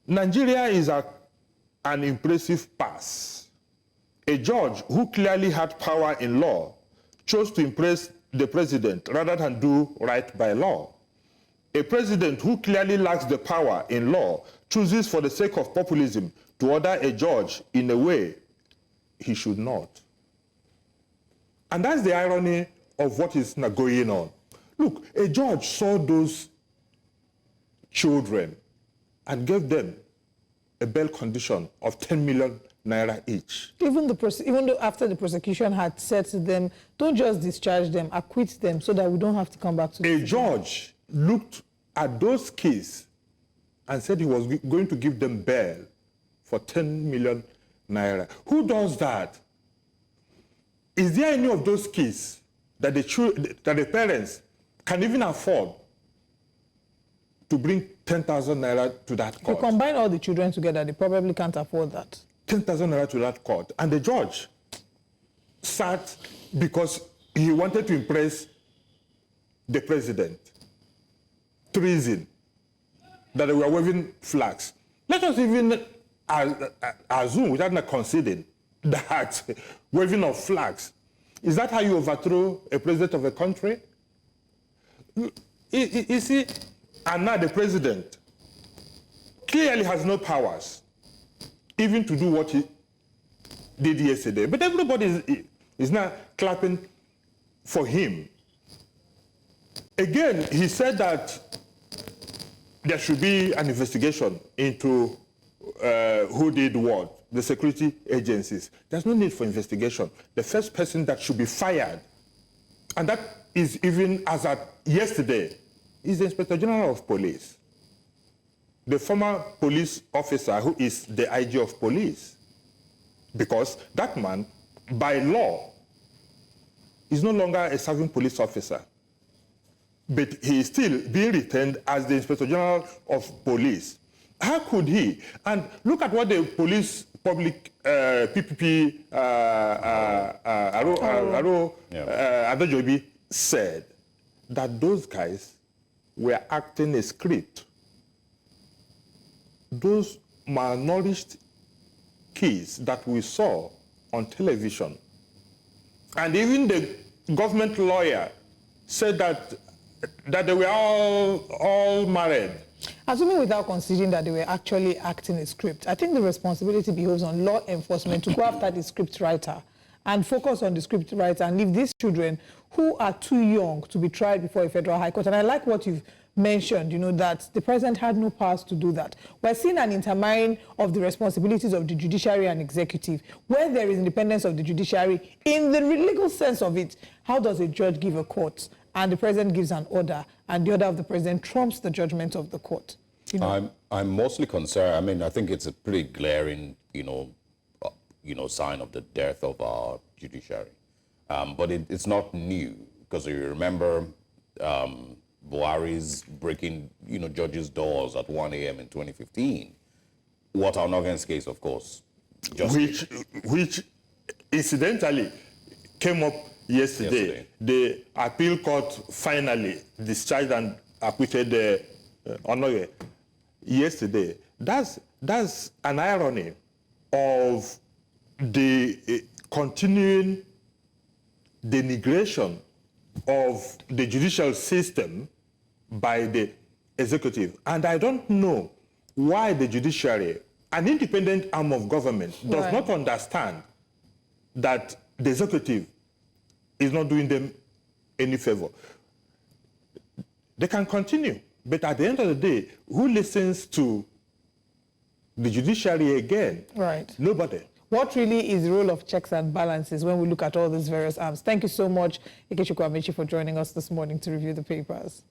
Nigeria is an impressive pass. A judge who clearly had power in law chose to impress the president rather than do right by law. A president who clearly lacks the power in law chooses for the sake of populism to order a judge in a way he should not. And that's the irony of what is now going on. Look, a judge saw those children and gave them a bail condition of 10 million naira each. Even though after the prosecution had said to them, don't just discharge them, acquit them so that we don't have to come back to A judge looked at those kids and said he was going to give them bail for 10 million naira. Who does that? Is there any of those kids that the parents can even afford to bring 10,000 naira to that court? If you combine all the children together, they probably can't afford that. 10,000 naira to that court. And the judge sat because he wanted to impress the president. Treason. That they were waving flags. Let us even assume, without considering, that waving of flags, is that how you overthrow a president of a country? You see, and now the president clearly has no powers even to do what he did yesterday. But everybody is now clapping for him. Again, he said that there should be an investigation into who did what, the security agencies. There's no need for investigation. The first person that should be fired, and that is even as at yesterday, is the Inspector General of Police, the former police officer who is the IG of police. Because that man, by law, is no longer a serving police officer. But he is still being retained as the Inspector General of Police. How could he? And look at what the police public PPP Adejobi said, that those guys were acting a script. Those malnourished case that we saw on television. And even the government lawyer said that they were all married. Assuming without considering that they were actually acting a script, I think the responsibility behoves on law enforcement to go after the script writer and focus on the script writer and leave these children who are too young to be tried before a federal high court. And I like what you've mentioned, you know, that the president had no powers to do that. We're seeing an intertwining of the responsibilities of the judiciary and executive. Where there is independence of the judiciary, in the legal sense of it, how does a judge give a court and the president gives an order and the order of the president trumps the judgment of the court? You know? I'm mostly concerned. I mean, I think it's a pretty glaring, sign of the death of our judiciary. But it's not new, because you remember Buhari's breaking, judges' doors at 1 a.m. in 2015. What our Northern's case, of course. Which incidentally came up yesterday. The appeal court finally discharged and acquitted Onoye yesterday. That's an irony of the continuing denigration of the judicial system by the executive. And I don't know why the judiciary, an independent arm of government, does not understand that the executive is not doing them any favor. They can continue, but at the end of the day, who listens to the judiciary again? Right. Nobody. What really is the role of checks and balances when we look at all these various arms? Thank you so much, Ikechukwu Amaechi, for joining us this morning to review the papers.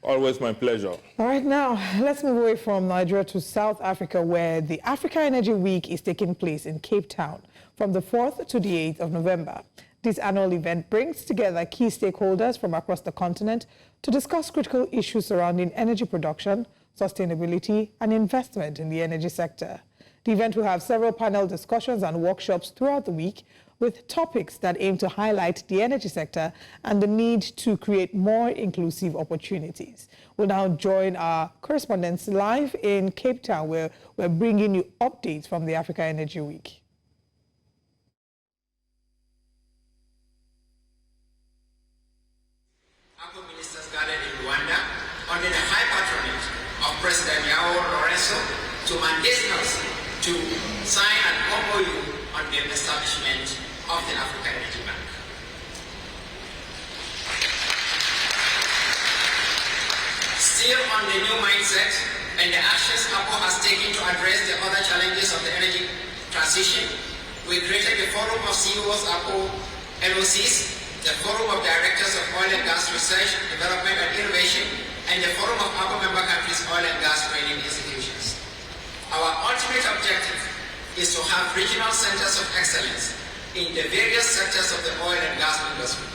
Always my pleasure. All right, now let's move away from Nigeria to South Africa, where the Africa Energy Week is taking place in Cape Town from the 4th to the 8th of November. This annual event brings together key stakeholders from across the continent to discuss critical issues surrounding energy production, sustainability, and investment in the energy sector. The event will have several panel discussions and workshops throughout the week with topics that aim to highlight the energy sector and the need to create more inclusive opportunities. We'll now join our correspondents live in Cape Town, where we're bringing you updates from the Africa Energy Week. Ministers gathered in Rwanda under the high patronage of President Lorenzo to mandate us to sign an MOU on the establishment of the Africa Energy Bank. Still on the new mindset and the actions APO has taken to address the other challenges of the energy transition, we created the Forum of CEOs APO LOCs, the Forum of Directors of Oil and Gas Research, Development and Innovation, and the Forum of APO member countries' oil and gas training institutions. Our ultimate objective is to have regional centers of excellence in the various sectors of the oil and gas industry.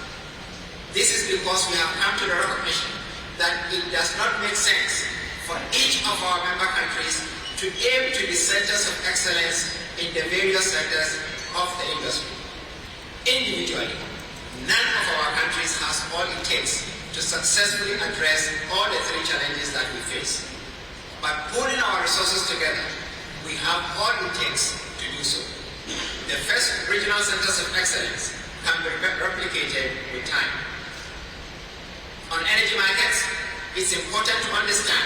This is because we have come to the recognition that it does not make sense for each of our member countries to aim to be centers of excellence in the various sectors of the industry. Individually, none of our countries has all it takes to successfully address all the three challenges that we face. By pulling our resources together, we have all it takes to do so. The first regional centers of excellence can be replicated with time. On energy markets, it's important to understand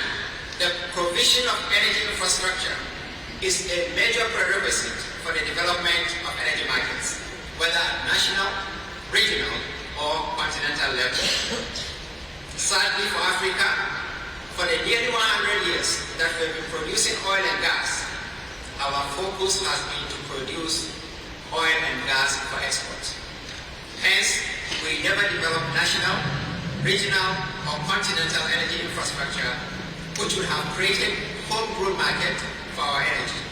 the provision of energy infrastructure is a major prerequisite for the development of energy markets, whether at national, regional, or continental level. Sadly for Africa, for the nearly 100 years that we've been producing oil and gas, our focus has been to produce oil and gas for export. Hence, we never developed national, regional, or continental energy infrastructure which would have created homegrown market for our energy.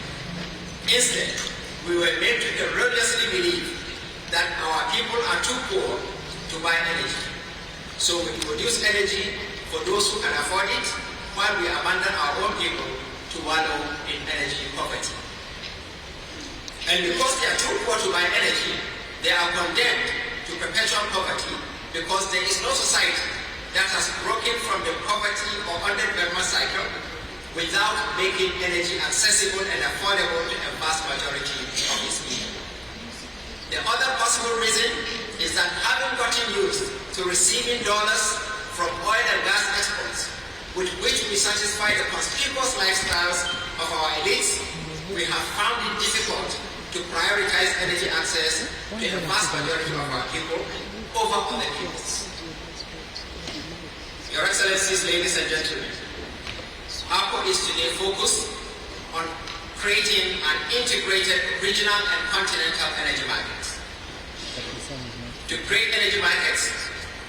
Instead, we were made to erroneously believe that our people are too poor to buy energy. So we produce energy for those who can afford it, while we abandon our own people to wallow in energy poverty. And because they are too poor to buy energy, they are condemned to perpetual poverty because there is no society that has broken from the poverty or underdevelopment cycle without making energy accessible and affordable to a vast majority of its people. The other possible reason is that having gotten used to receiving dollars from oil and gas exports, with which we satisfy the conspicuous lifestyles of our elites, we have found it difficult to prioritize energy access to a vast majority of our people over other peoples. Your Excellencies, ladies and gentlemen, APO is today focused on creating an integrated regional and continental energy markets. To create energy markets,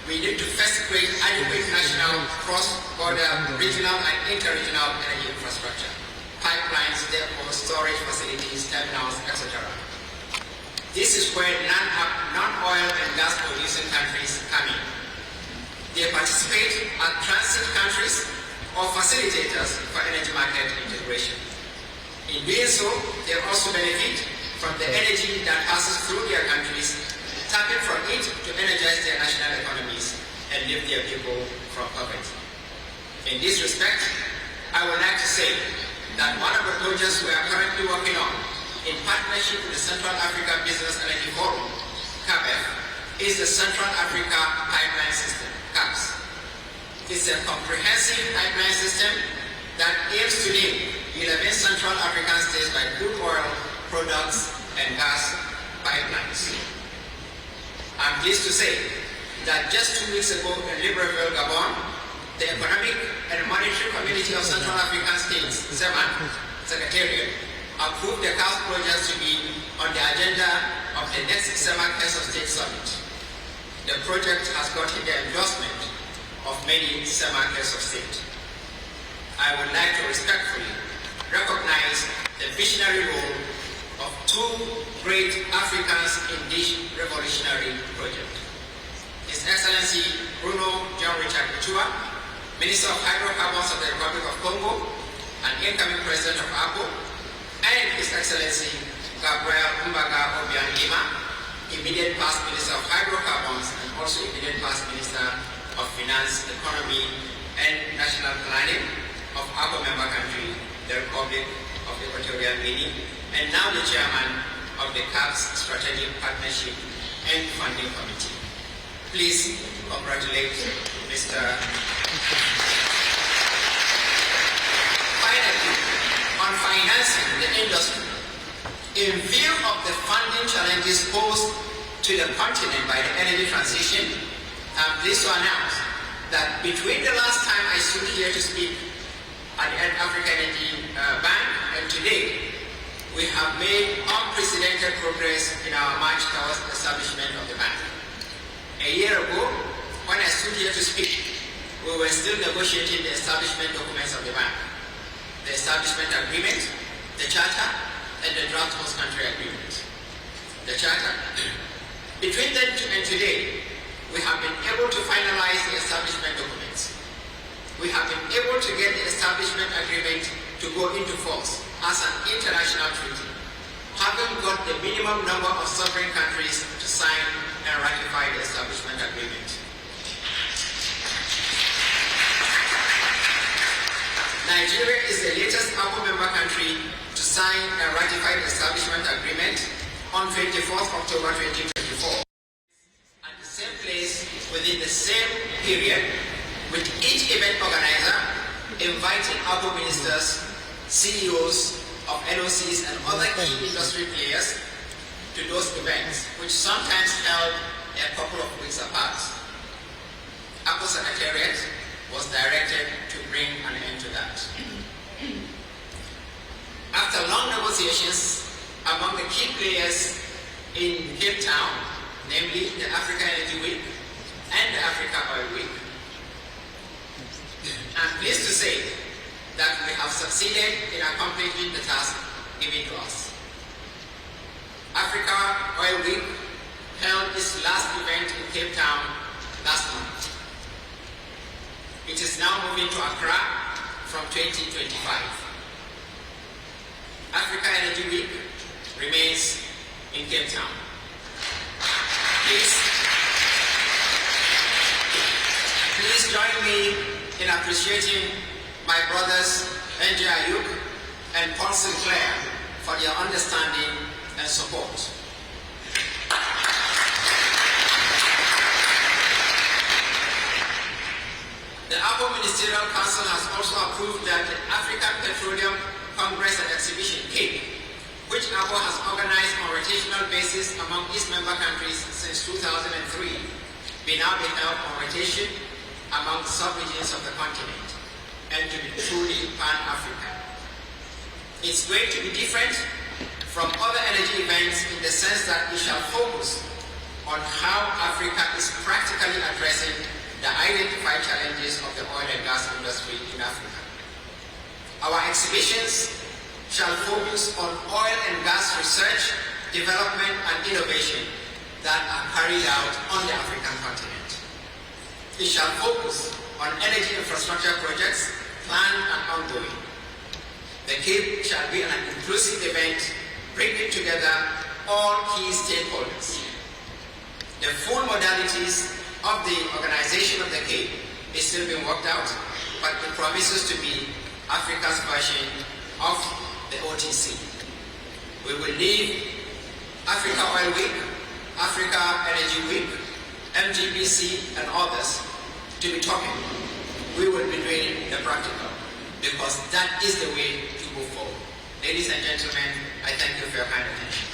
we need to first create adequate national, cross-border, regional and inter-regional energy infrastructure, pipelines, therefore storage facilities, terminals, etc. This is where non-oil and gas producing countries come in. They participate as transit countries or facilitators for energy market integration. In doing so, they also benefit from the energy that passes through their countries, tapping from it to energize their national economies and lift their people from poverty. In this respect, I would like to say that one of the projects we are currently working on in partnership with the Central Africa Business Energy Forum, CABEF, is the Central Africa Pipeline System, CAPS. It's a comprehensive pipeline system that aims to link 11 Central African states by crude oil, products, and gas pipelines. I'm pleased to say that just 2 weeks ago in Libreville, Gabon, the Economic and Monetary Community of Central African States, ZEMAN, Secretariat, approved the CAPS project to be on the agenda of the next ZEMAN Heads of State Summit. The project has gotten the endorsement of many ZEMAN Heads of State. I would like to respectfully recognize the visionary role of two great Africans in this revolutionary project. His Excellency Bruno John Richard Mutua, Minister of Hydrocarbons of the Republic of Congo and incoming President of APO, and His Excellency Gabriel Mbaga Obiang Lima, immediate past Minister of Hydrocarbons and also immediate past Minister of Finance, Economy and National Planning of APO member country, the Republic of Equatorial Guinea, and now the chairman of the CAPS Strategic Partnership and Funding Committee. Please congratulate Mr. Finally, on financing the industry, in view of the funding challenges posed to the continent by the energy transition, I'm pleased to announce that between the last time I stood here to speak at the African Energy Bank and today, we have made unprecedented progress in our march towards the establishment of the bank. A year ago, when I stood here to speak, we were still negotiating the establishment documents of the bank, the establishment agreement, the charter, and the draft host country agreement. The charter. Between then and today, we have been able to finalize the establishment documents. We have been able to get the establishment agreement to go into force as an international treaty, having got the minimum number of sovereign countries to sign and ratify the establishment agreement. Nigeria is the latest APO member country to sign and ratify the establishment agreement on 24th October 2024. At the same place within the same period, with each event organizer inviting APO ministers, CEOs of NOCs and other key industry players to those events, which sometimes held a couple of weeks apart. APO Secretariat was directed to bring an end to that. After long negotiations among the key players in Cape Town, namely the Africa Energy Week and the Africa Oil Week, I'm pleased to say that we have succeeded in accomplishing the task given to us. Africa Oil Week held its last event in Cape Town last month. It is now moving to Accra from 2025. Africa Energy Week remains in Cape Town. Please join me in appreciating my brothers N.J. Ayuk, and Paul Sinclair for their understanding and support. The APO Ministerial Council has also approved that the African Petroleum Congress and Exhibition, CAPE, which APO has organized on a rotational basis among its member countries since 2003, be now be held on rotation among sub-regions of the continent and to be truly pan-African. It's going to be different from other energy events in the sense that it shall focus on how Africa is practically addressing the identified challenges of the oil and gas industry in Africa. Our exhibitions shall focus on oil and gas research, development, and innovation that are carried out on the African continent. It shall focus on energy infrastructure projects, planned and ongoing. The CAPE shall be an inclusive event, bringing together all key stakeholders. The full modalities of the organization of the CAPE is still being worked out, but it promises to be Africa's version of the OTC. We will leave Africa Oil Week, Africa Energy Week, MGBC and others to be talking. We will be doing the practical because that is the way to move forward. Ladies and gentlemen, I thank you for your kind attention.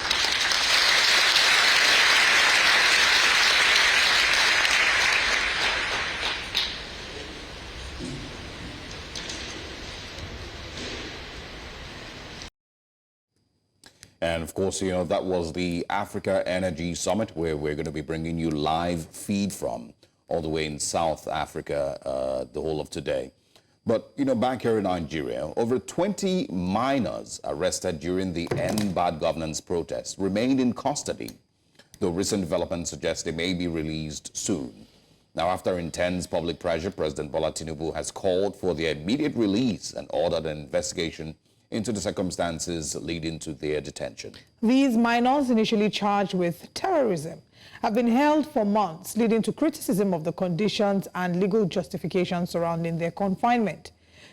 And of course, you know, that was the Africa Energy Summit, where we're going to be bringing you live feed from all the way in South Africa the whole of today. But, you know, back here in Nigeria, over 20 minors arrested during the End Bad Governance protest remained in custody, though recent developments suggest they may be released soon. Now, after intense public pressure, President Bola Tinubu has called for their immediate release and ordered an investigation into the circumstances leading to their detention. These minors, initially charged with terrorism, have been held for months, leading to criticism of the conditions and legal justifications surrounding their confinement.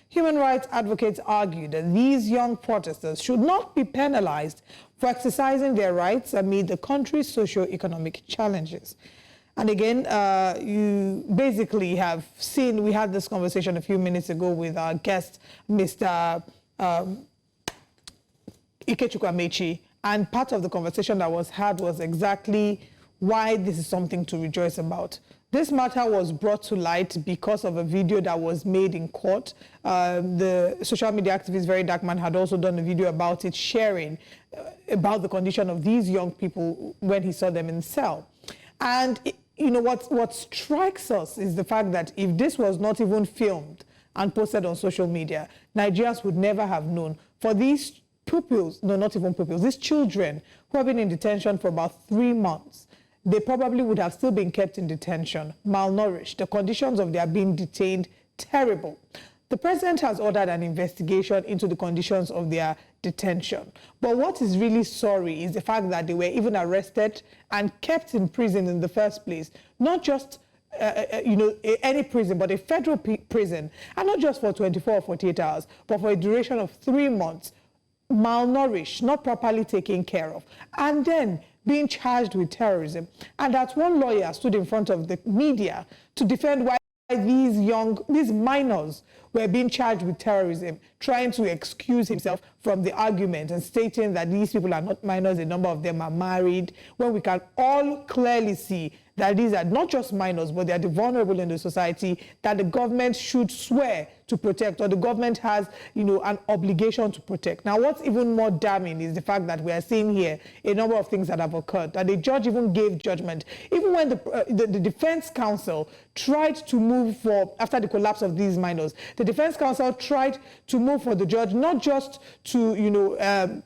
Human rights advocates argue that these young protesters should not be penalized for exercising their rights amid the country's socio-economic challenges. And again, you basically have seen, we had this conversation a few minutes ago with our guest, Mr. Ikechukwu Amechi, and part of the conversation that was had was exactly why this is something to rejoice about. This matter was brought to light because of a video that was made in court. The social media activist Very Dark Man had also done a video about it, sharing about the condition of these young people when he saw them in cell. And you know what strikes us is the fact that if this was not even filmed and posted on social media, Nigerians would never have known. For these pupils, no, not even pupils, these children who have been in detention for about 3 months, they probably would have still been kept in detention, malnourished. The conditions of their being detained, terrible. The president has ordered an investigation into the conditions of their detention. But what is really sorry is the fact that they were even arrested and kept in prison in the first place. Not just any prison, but a federal prison, and not just for 24 or 48 hours, but for a duration of 3 months, malnourished, not properly taken care of, and then being charged with terrorism. And that one lawyer stood in front of the media to defend why these minors were being charged with terrorism, trying to excuse himself from the argument and stating that these people are not minors, a number of them are married, when we can all clearly see that these are not just minors, but they are the vulnerable in the society that the government should swear to protect, or the government has, an obligation to protect. Now, what's even more damning is the fact that we are seeing here a number of things that have occurred, that the judge even gave judgment. Even when the defense counsel tried to move for, after the collapse of these minors, the defense counsel tried to move for the judge, not just to,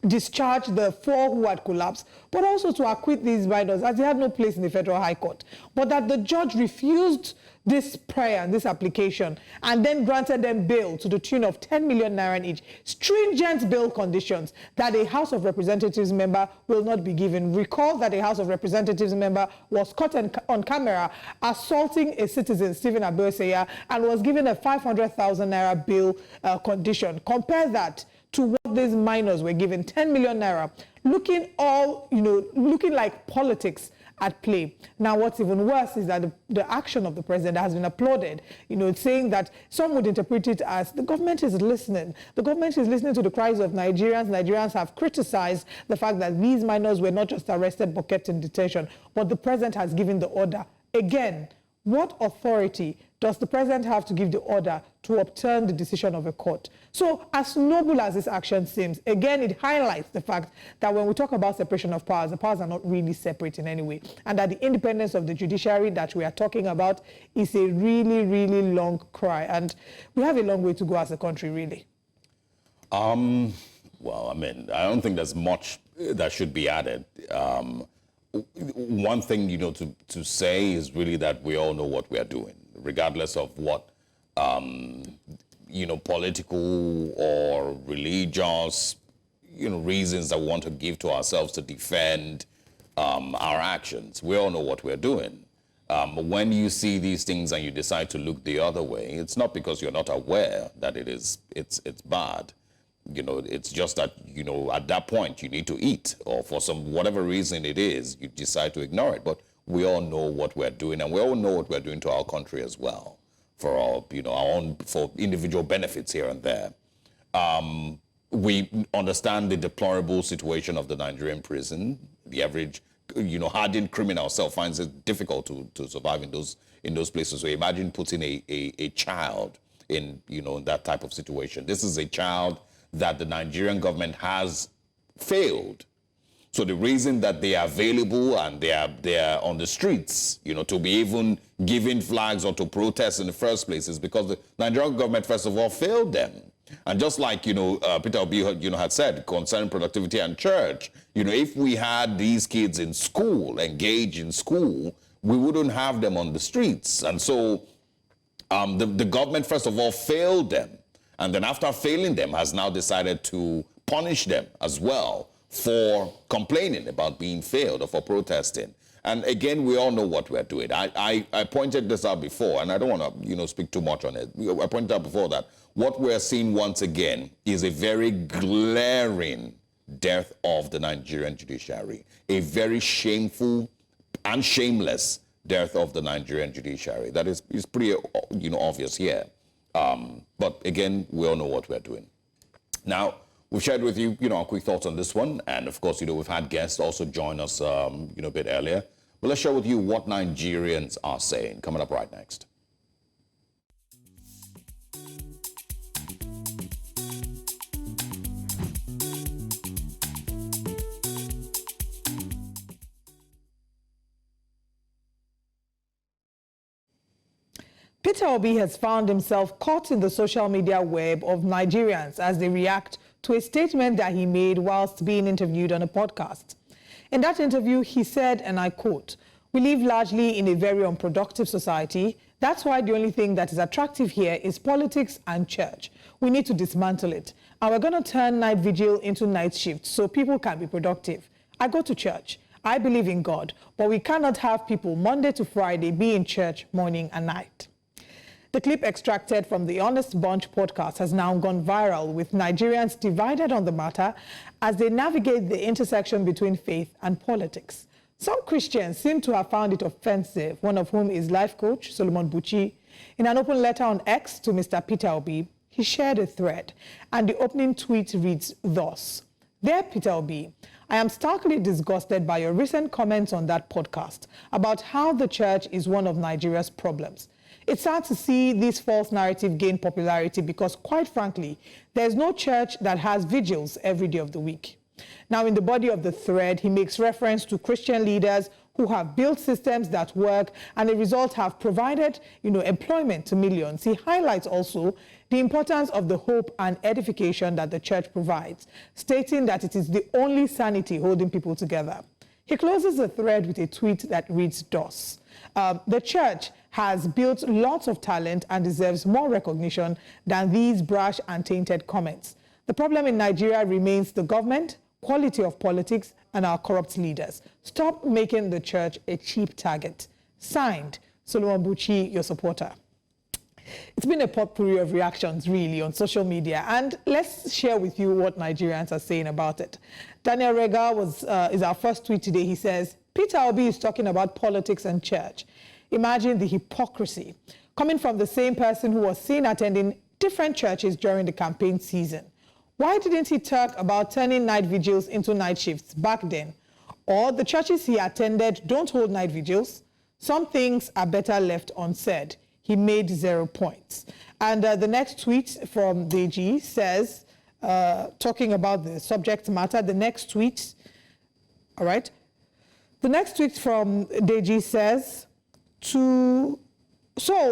discharge the 4 who had collapsed, but also to acquit these minors as they had no place in the Federal High Court. But that the judge refused this prayer, this application, and then granted them bail to the tune of 10 million naira each. Stringent bail conditions that a House of Representatives member will not be given. Recall that a House of Representatives member was caught on camera assaulting a citizen, Stephen Abueseya, and was given a 500,000 naira bail condition. Compare that to what these minors were given, 10 million naira, looking like politics at play. Now, what's even worse is that the action of the president has been applauded, saying that some would interpret it as the government is listening. The government is listening to the cries of Nigerians. Nigerians have criticized the fact that these minors were not just arrested but kept in detention, but the president has given the order. Again, what authority does the president have to give the order to overturn the decision of a court? So as noble as this action seems, again, it highlights the fact that when we talk about separation of powers, the powers are not really separate in any way, and that the independence of the judiciary that we are talking about is a really, really long cry, and we have a long way to go as a country, really. Well, I mean, I don't think there's much that should be added. One thing, to say is really that we all know what we are doing, regardless of what, political or religious, reasons that we want to give to ourselves to defend our actions. We all know what we're doing. When you see these things and you decide to look the other way, it's not because you're not aware that it's bad. It's just that, at that point you need to eat, or for whatever reason it is, you decide to ignore it. But we all know what we're doing, and we all know what we're doing to our country as well, for our own, for individual benefits here and there. We understand the deplorable situation of the Nigerian prison. The average, hardened criminal self finds it difficult to survive in those places. So imagine putting a child in, that type of situation. This is a child that the Nigerian government has failed. So the reason that they are available and they are on the streets, to be even giving flags or to protest in the first place is because the Nigerian government, first of all, failed them. And just like, Peter Obi, had said concerning productivity and church, if we had these kids in school, engaged in school, we wouldn't have them on the streets. And so the government, first of all, failed them. And then after failing them, has now decided to punish them as well for complaining about being failed or for protesting. And again, we all know what we're doing. I pointed this out before, and I don't want to, speak too much on it. I pointed out before that what we're seeing once again is a very glaring death of the Nigerian judiciary, a very shameful and shameless death of the Nigerian judiciary. That is pretty, obvious here. But again, we all know what we're doing. Now, we've shared with you, our quick thoughts on this one. And of course, we've had guests also join us, a bit earlier. But let's share with you what Nigerians are saying. Coming up right next. Peter Obi has found himself caught in the social media web of Nigerians as they react to a statement that he made whilst being interviewed on a podcast. In that interview, he said, and I quote, "We live largely in a very unproductive society. That's why the only thing that is attractive here is politics and church. We need to dismantle it. And we're going to turn night vigil into night shift so people can be productive. I go to church. I believe in God, but we cannot have people Monday to Friday be in church morning and night." The clip extracted from the Honest Bunch podcast has now gone viral, with Nigerians divided on the matter as they navigate the intersection between faith and politics. Some Christians seem to have found it offensive, one of whom is life coach Solomon Buchi. In an open letter on X to Mr. Peter Obi, he shared a thread, and the opening tweet reads thus: "Dear Peter Obi, I am starkly disgusted by your recent comments on that podcast about how the church is one of Nigeria's problems. It's sad to see this false narrative gain popularity because, quite frankly, there's no church that has vigils every day of the week." Now, in the body of the thread, he makes reference to Christian leaders who have built systems that work and, as a result, have provided, employment to millions. He highlights also the importance of the hope and edification that the church provides, stating that it is the only sanity holding people together. He closes the thread with a tweet that reads thus: "The church has built lots of talent and deserves more recognition than these brash and tainted comments. The problem in Nigeria remains the government, quality of politics, and our corrupt leaders. Stop making the church a cheap target. Signed, Solomon Buchi, your supporter. It's been a potpourri of reactions, really, on social media, and let's share with you what Nigerians are saying about it. Daniel Rega is our first tweet today. He says, Peter Obi is talking about politics and church. Imagine the hypocrisy coming from the same person who was seen attending different churches during the campaign season. Why didn't he talk about turning night vigils into night shifts back then? Or the churches he attended don't hold night vigils? Some things are better left unsaid. He made 0 points. And the next tweet from Deji says, talking about the subject matter, the next tweet, all right? The next tweet from Deji says, so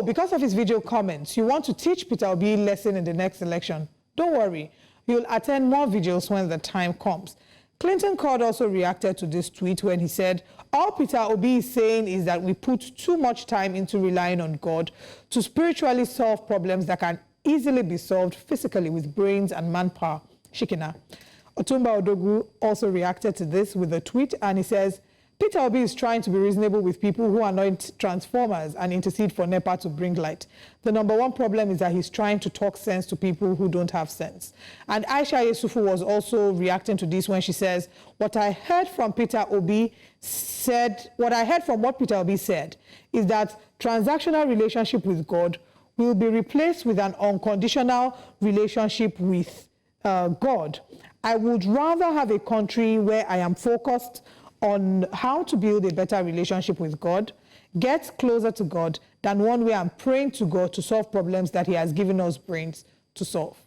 because of his video comments, you want to teach Peter Obi a lesson in the next election. Don't worry, you'll attend more vigils when the time comes. Clinton Cord also reacted to this tweet when he said, all Peter Obi is saying is that we put too much time into relying on God to spiritually solve problems that can easily be solved physically with brains and manpower. Shikina. Otumba Odogu also reacted to this with a tweet, and he says, Peter Obi is trying to be reasonable with people who anoint transformers and intercede for NEPA to bring light. The number one problem is that he's trying to talk sense to people who don't have sense. And Aisha Yesufu was also reacting to this when she says, what I heard from what Peter Obi said is that transactional relationship with God will be replaced with an unconditional relationship with God. I would rather have a country where I am focused on how to build a better relationship with God, get closer to God, than one where I'm praying to God to solve problems that he has given us brains to solve.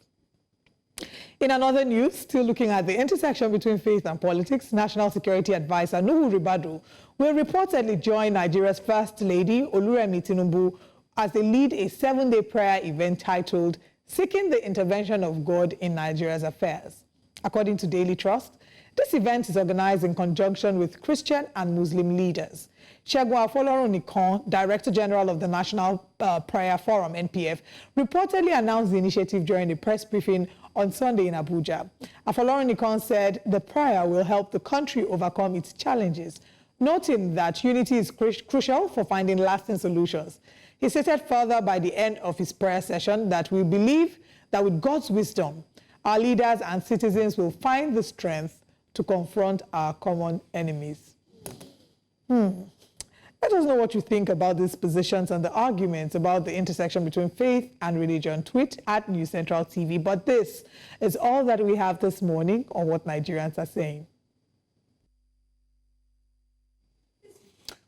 In another news, still looking at the intersection between faith and politics, National Security Advisor Nuhu Ribadu will reportedly join Nigeria's First Lady, Oluremi Tinubu, as they lead a 7-day prayer event titled Seeking the Intervention of God in Nigeria's Affairs. According to Daily Trust, this event is organized in conjunction with Christian and Muslim leaders. Segun Afolorun-Nikan, Director General of the National Prayer Forum, NPF, reportedly announced the initiative during a press briefing on Sunday in Abuja. Afolorun-Nikan said the prayer will help the country overcome its challenges, noting that unity is crucial for finding lasting solutions. He stated further by the end of his prayer session that we believe that with God's wisdom, our leaders and citizens will find the strength to confront our common enemies. Let us know what you think about these positions and the arguments about the intersection between faith and religion. Tweet at News Central TV. But this is all that we have this morning on what Nigerians are saying.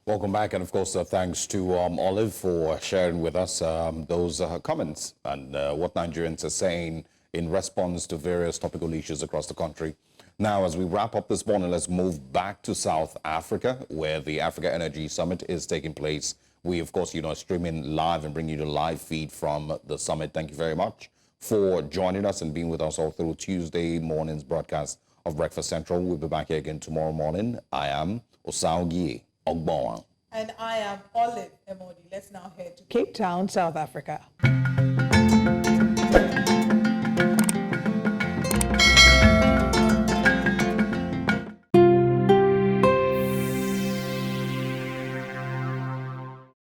Welcome back, and of course, thanks to Olive for sharing with us those comments and what Nigerians are saying in response to various topical issues across the country. Now, as we wrap up this morning, let's move back to South Africa, where the Africa Energy Summit is taking place. We, of course, are streaming live and bring you the live feed from the summit. Thank you very much for joining us and being with us all through Tuesday morning's broadcast of Breakfast Central. We'll be back here again tomorrow morning. I am Osaugie Ogbonwa. And I am Olive Emodi. Let's now head to Cape Town, South Africa.